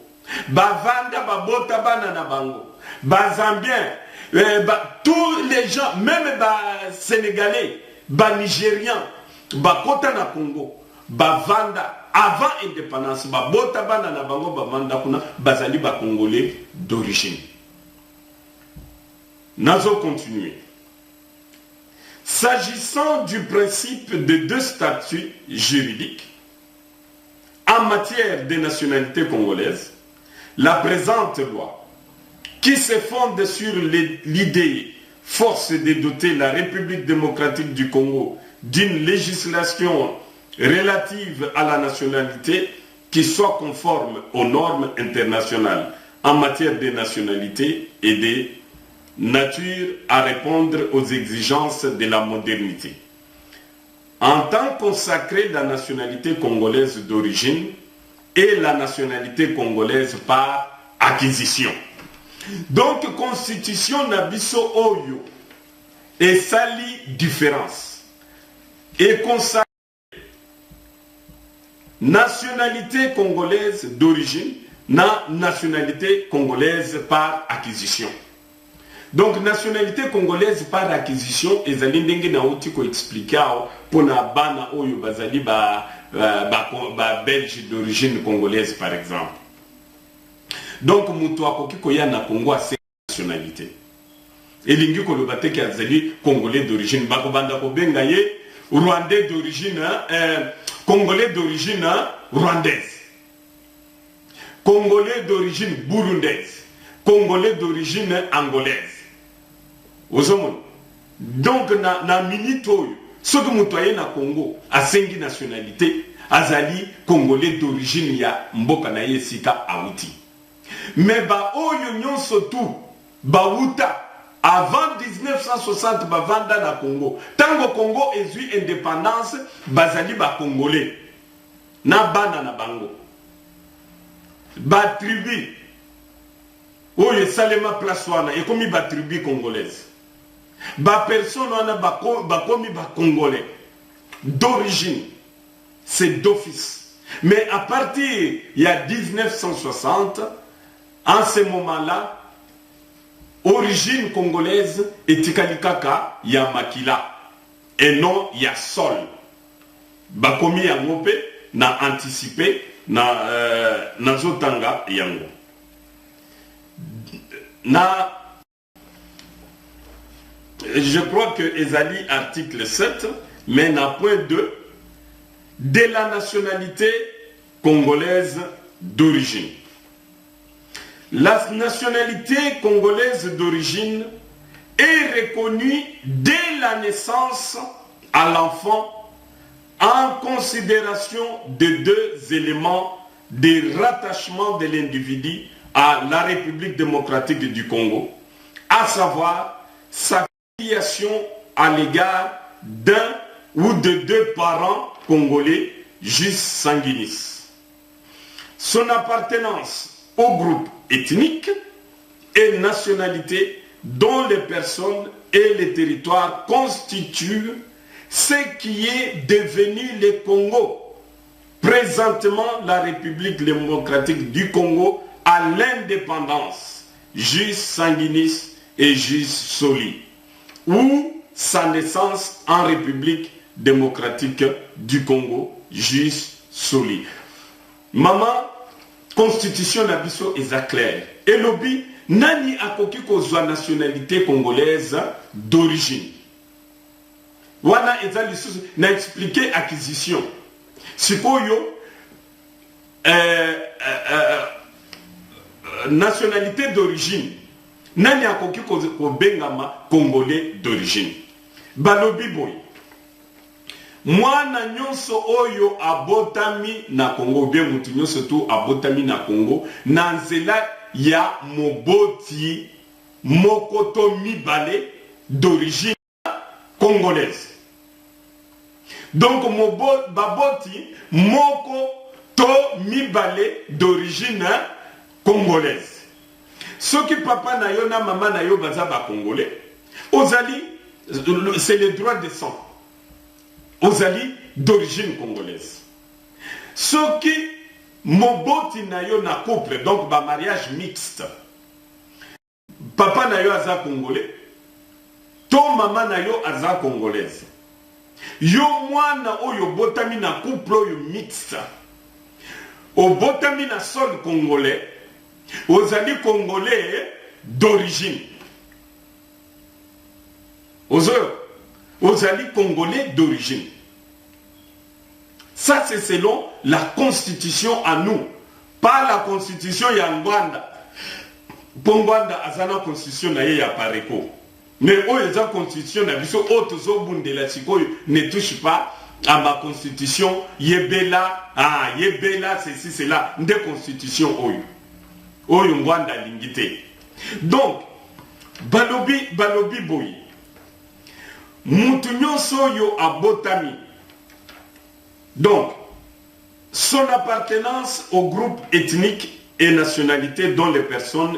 Speaker 2: Ba vanda ba botaba na bango. Ba zambien tous les gens, même les Sénégalais, les Nigériens, les Kota na Congo, les Vanda, avant l'indépendance, les Botaba na Bango, les Vanda, les Congolais d'origine. Nous allons continuer. S'agissant du principe de deux statuts juridiques, en matière de nationalité congolaise, la présente loi qui se fonde sur l'idée force de doter la République démocratique du Congo d'une législation relative à la nationalité qui soit conforme aux normes internationales en matière de nationalité et de nature à répondre aux exigences de la modernité. En tant consacré la nationalité congolaise d'origine et la nationalité congolaise par acquisition. Donc, constitution nabiso oyo et sali différence et consacré nationalité congolaise d'origine na nationalité congolaise par acquisition. Donc, nationalité congolaise par acquisition ezali ndenge na uti ko expliquer pour na bana oyo bazali ba belge d'origine congolaise par exemple. Donc, mutu akoki koya na Congo a ses nationalités. Et lingi koloba te ki azali congolais d'origine bako banda ko benga ye rwandais d'origine congolais d'origine rwandaise. Congolais d'origine burundaise. Congolais d'origine angolaise. Ozomon. Donc na minute oyo soki mutu aye na Congo asengi nationalité azali congolais d'origine ya mboka na ye sika awuti. Mais ba oyo nyonso tout bauta avant 1960 bavanda na Congo. Tango Congo ezui indépendance bazali ba congolais na bana na bango. Ba tribu oyo salema place wana ekomi ba tribu congolaise. Ba personne wana ba komi ba congolais d'origine, c'est d'office. Mais à partir il y a 1960, en ce moment-là, origine congolaise et tikalikaka ya makila et non ya sol. Bakomi ya ngope na anticipé na zotanga yango. Je crois que Ezali article 7, mais na point 2 de la nationalité congolaise d'origine. La nationalité congolaise d'origine est reconnue dès la naissance à l'enfant en considération de deux éléments de rattachement de l'individu à la République démocratique du Congo, à savoir sa filiation à l'égard d'un ou de deux parents congolais jus sanguinis, son appartenance au groupe ethnique et nationalité dont les personnes et les territoires constituent ce qui est devenu le Congo, présentement la République démocratique du Congo à l'indépendance, jus sanguinis et jus soli, ou sa naissance en République démocratique du Congo, Jus Soli. Maman, constitution na biso est claire. Et lobby, nani akoki kozwa nationalité congolaise d'origine. Wana eza lisusu na expliquer acquisition. Sikoyo nationalité d'origine. Nani akoki kobengama congolais d'origine. Balobi boy. Mwana nyonso oyo abotami na Congo, bien mutu nyonso tu abotami na Congo, na nzela ya moboti mokoto mibale d'origine congolaise. Donc baboti moko to mibale d'origine congolaise. Ce qui papa na yo na maman na yo baza ba congolais, ozali c'est le droit de sang. Ozali d'origine congolaise. Ce qui moboti na yo na couple, donc ba mariage mixte. Papa na yo aza congolais, ton maman na yo aza congolaise. Yo mwana oyo botami na couple oyo mixte. O botami na sol congolais, ozali congolais d'origine. Ozali congolais d'origine. Ça c'est selon la constitution à nous, pas la constitution ya Ngwanda. Pongwanda azana constitution na ye ya pareko. Mais oyo eza constitution na biso otozo bundela sikoyo ne touche pas à ma constitution yebela yebela ceci cela nde constitution oyo Ngwanda lingite. Donc balobi boyi mutu nyonso yo abotami. Donc son appartenance au groupe ethnique et nationalité dont les personnes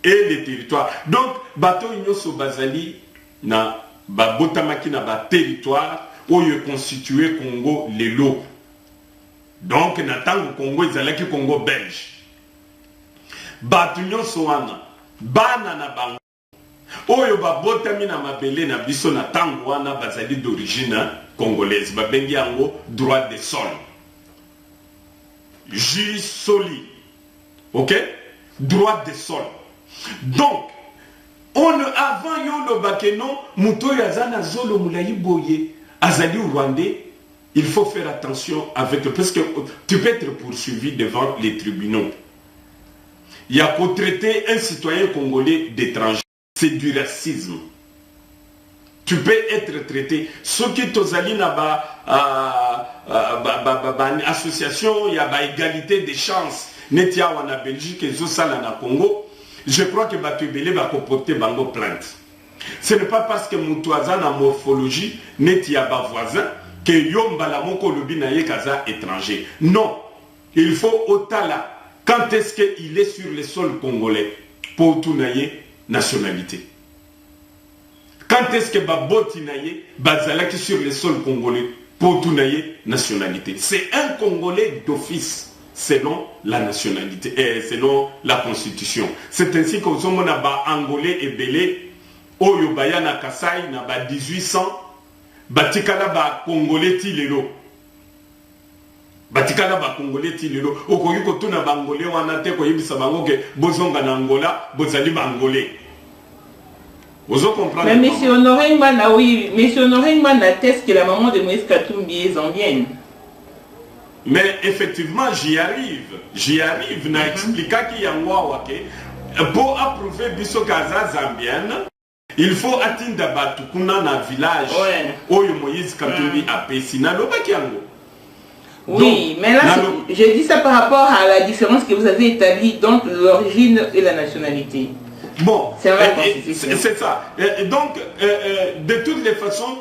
Speaker 2: et les territoires. Donc bato nyonso bazali na babotamaki na ba territoire oyo constitué Congo lelo. Donc na tango Congo ezalaki Congo belge. Bato nyonso wana bana na bango oyo babotami na mabele na biso na tango wana bazali d'origine congolaise, babengi yango droit de sol. Jus Soli. OK? Droit de sol. Donc avant yo lo bakeno muto yazana zolo mulayi boye azali rwandais, il faut faire attention avec parce que tu peux être poursuivi devant les tribunaux. Il y a qu'au traiter un citoyen congolais d'étranger. C'est du racisme. Tu peux être traité. Ce qui tozali na association, il y a égalité des chances. Netia wana Belgique et Zosala na Congo. Je crois que Batubele va comporter bango plainte. Ce n'est pas parce que Moutouaza na morphologie netia ba voisin que yomba la moko lobi na ye kaza étranger. Non. Il faut otala. Quand est-ce qu'il est sur le sol congolais pour tout naye nationalité? Quand est-ce que Baboti naye bazalaki sur le sol congolais pour tout naye nationalité? C'est un Congolais d'office selon la nationalité et selon la constitution. C'est ainsi que nous avons ba Angolais et Belé oyo bayana Kasai na ba 1800 batikala ba Congolais ti lelo. Batikala ba Congolais ti lelo okoki kotuna ba Angolais wana te ko yebisa bango ke bozonga na Angola bozali ba Angolais. Vous comprenez?
Speaker 1: Mais monsieur Honoré Ngwana, oui, monsieur Honoré Ngwana atteste que la maman de Moïse Katumbi est zambienne.
Speaker 2: Mais effectivement, j'y arrive, na expliquer qu'il y a pour approuver biso kaza zambienne, il faut atteindre batukuna na village oyo Moïse Katumbi a pesi na lobaki yango.
Speaker 1: Oui, mais là, je dis ça par rapport à la différence que vous avez établie entre l'origine et la nationalité.
Speaker 2: Bon,
Speaker 1: c'est
Speaker 2: ça. Donc, de toutes les façons,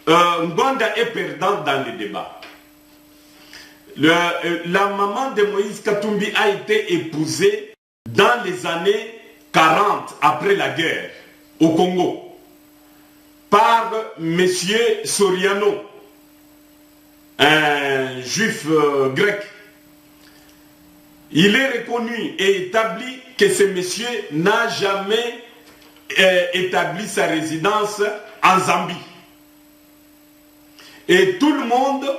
Speaker 2: Ngwanda est perdante dans le débat. La maman de Moïse Katumbi a été épousée dans les années 40, après la guerre, au Congo, par M. Soriano, un juif grec. Il est reconnu et établi que ce monsieur n'a jamais établi sa résidence en Zambie. Et tout le monde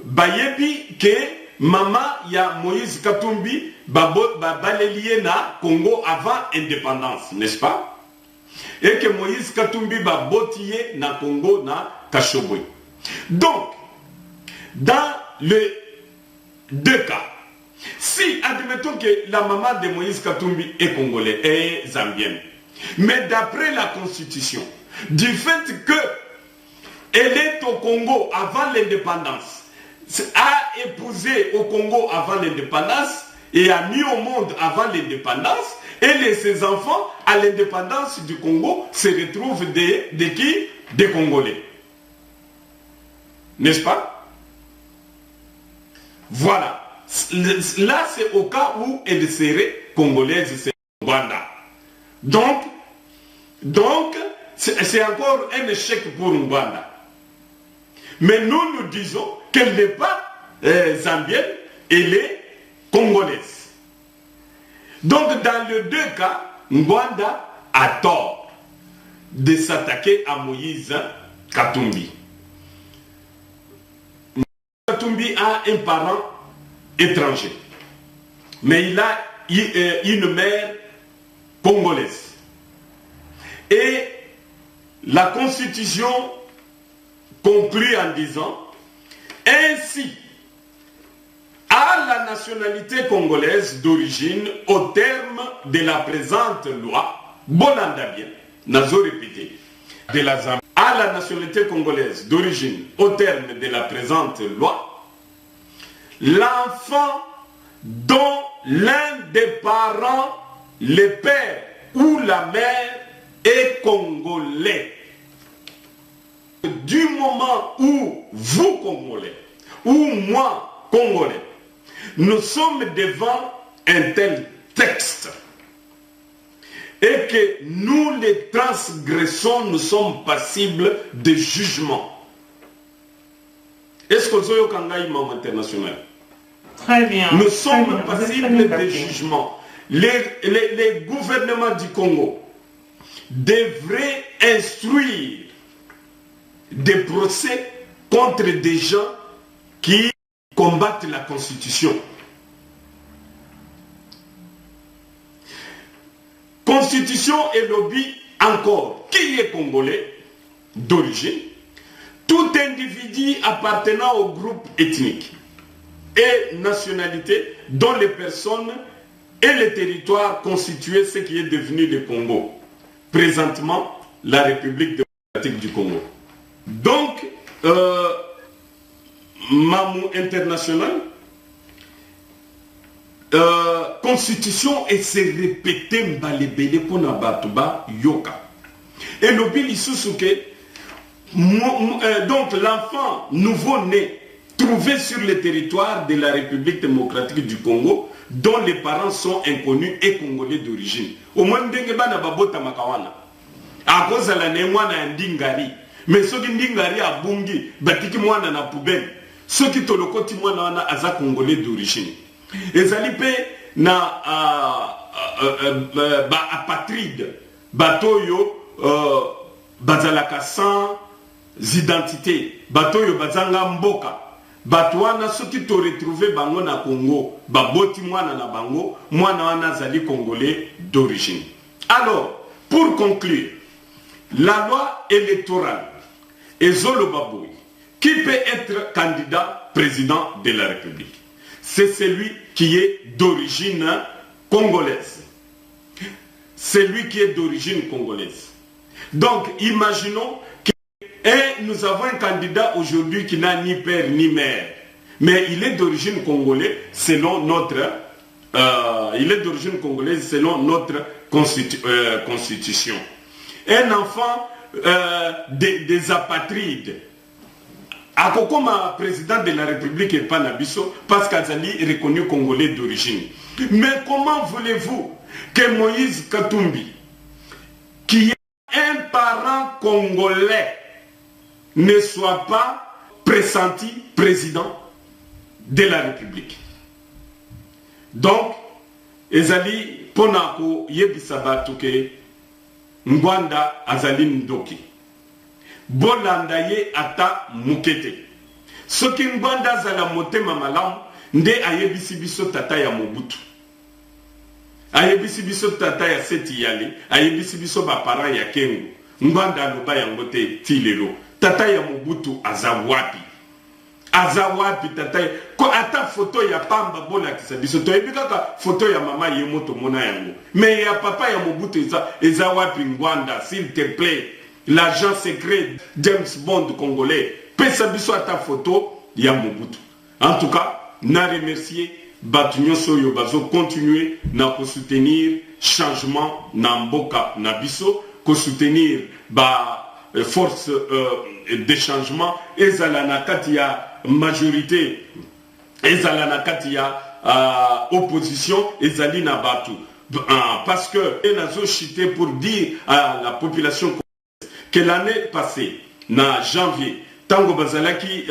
Speaker 2: bayebi que maman ya Moïse Katumbi balelié na Congo avant indépendance, n'est-ce pas? Et que Moïse Katumbi botié na Congo na Kashobwe. Donc, dans les deux cas, si admettons que la maman de Moïse Katumbi est congolais et zambienne, mais d'après la constitution, du fait que elle est au Congo avant l'indépendance, a épousé au Congo avant l'indépendance et a mis au monde avant l'indépendance, et ses enfants, à l'indépendance du Congo, se retrouvent de qui? Des Congolais. N'est-ce pas? Voilà. Là, c'est au cas où elle serait congolaise, c'est Rwanda. Donc c'est encore un échec pour Rwanda. Mais nous disons qu'elle n'est pas zambienne, elle est congolaise. Donc dans les deux cas, Rwanda a tort de s'attaquer à Moïse Katumbi. Katumbi a un parent étranger, mais il a une mère congolaise. Et la constitution conclut en disant: ainsi, à la nationalité congolaise d'origine, au terme de la présente loi, Bolanda bien, nazo répété, de la Zambie, à la nationalité congolaise d'origine, au terme de la présente loi, l'enfant dont l'un des parents, le père ou la mère, est congolais, du moment où vous, Congolais, ou moi, Congolais, nous sommes devant un tel texte et que nous les transgressons, nous sommes passibles de jugement. Est-ce que vous avez un imam international?
Speaker 1: Très bien.
Speaker 2: Nous sommes passibles de jugement. Les gouvernements du Congo devraient instruire des procès contre des gens qui combattent la Constitution. Constitution et lobby encore. Qui est congolais d'origine? Tout individu appartenant au groupe ethnique et nationalité dont les personnes et les territoires constituaient ce qui est devenu le Congo. Présentement, la République démocratique du Congo. Donc, Mamou international, constitution et se répéter mbalebele pour Nabatuba Yoka. Et l'obili sousuke, donc l'enfant nouveau-né trouvé sur le territoire de la République démocratique du Congo, dont les parents sont inconnus et congolais d'origine. Au moins, Dengeba Nababota Makawana. À cause de la Némoana Ndingari. Mais ceux qui Ndingari à Bungi, Batiki Mwana na Poubelle. Ceux qui Tolokoti Mwana Aza congolais d'origine. Et Zalipe na apatride. Batoyo Bazalaka sans identité. Batoyo Bazanga Mboka. Batouana ceux qui t'ont retrouvé bango na Congo, baboti mwana na bango, mwana wana zali congolais d'origine. Alors, pour conclure, la loi électorale et Zolo Baboui, qui peut être candidat président de la République? C'est celui qui est d'origine congolaise. Celui qui est d'origine congolaise. Donc, imaginons et nous avons un candidat aujourd'hui qui n'a ni père ni mère, mais il est d'origine congolaise selon notre constitution. Un enfant des apatrides. Akokoma président de la République et Panabiso parce qu'Azali est reconnu congolais d'origine. Mais comment voulez-vous que Moïse Katumbi, qui est un parent congolais, ne soit pas pressenti président de la République? Donc, ezali ponako yebisabatu ke Ngwanda azali ndoki. Bolanda ye ata mukete. soki Ngwanda zala motema malamu nde ayebisi biso tata ya Mobutu, ayebisi biso tata ya Seti Yale, ayebisi biso ba parents ya Kengo. Ngwanda aloba yango te tilelo. Tata ya Mobutu azawapi? Azawapi tata ko ata photo ya Pamba bola kisa biso to ebikaka photo ya mama yemoto mona yango. Mais ya papa ya Mobutu ezawapi Ngwanda, s'il te plaît. L'agent secret James Bond congolais. Pesa biso ata photo ya Mobutu. En tout cas, na remercier Batunyo Soyo bazo continuer na ko soutenir changement na mboka na biso, ko soutenir ba force de changement ezala na kati ya majorité, ezala na kati ya opposition, ezali na batu. Parce que enazo chité pour dire à la population que l'année passée, na janvier, tango bazalaki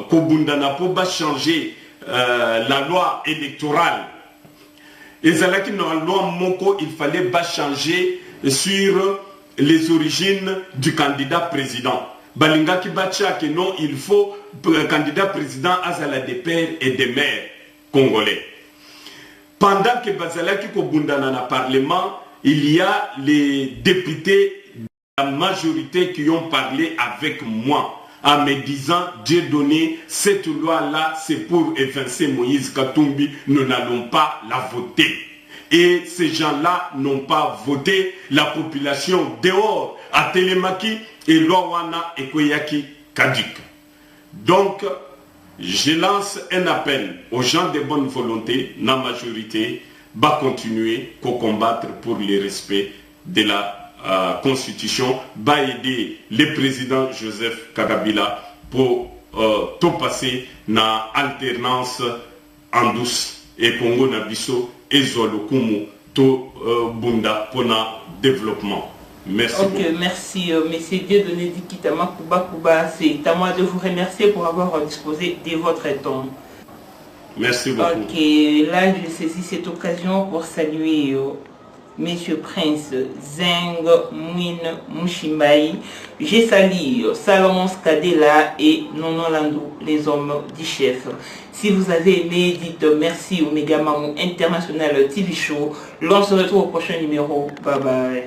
Speaker 2: Kobundana po ba changer la loi électorale. Ezalaki dans la loi Moko, il fallait pas changer sur les origines du candidat président. Balinga ki bacha que non, il faut un candidat président azala des pères et des mères congolais. Pendant que bazalaki Kobundana na parlement, il y a les députés de la majorité qui ont parlé avec moi en me disant, Dieu donné, cette loi-là, c'est pour évincer Moïse Katumbi, nous n'allons pas la voter. Et ces gens-là n'ont pas voté, la population dehors, à Télémaki, et Loawana et Koyaki Kadik. Donc, je lance un appel aux gens de bonne volonté, la majorité, va continuer à combattre pour le respect de la Constitution, va aider le président Joseph Kabila pour tout passer na alternance en douce et Congo Nabiso et Zolokumu to Bunda pour na développement. Merci.
Speaker 1: Ok, beaucoup. Merci, Monsieur Dieudonné Dikitama Kuba. C'est à moi de vous remercier pour avoir disposé de votre temps.
Speaker 2: Merci beaucoup.
Speaker 1: Ok, là je saisis cette occasion pour saluer Monsieur Prince Zeng Mouine Mouchimbaï. J'ai salué Salomon Skadela et Nono Landou, les hommes du chef. Si vous avez aimé, dites merci au Méga Mamou International TV Show. L'on se retrouve au prochain numéro. Bye bye.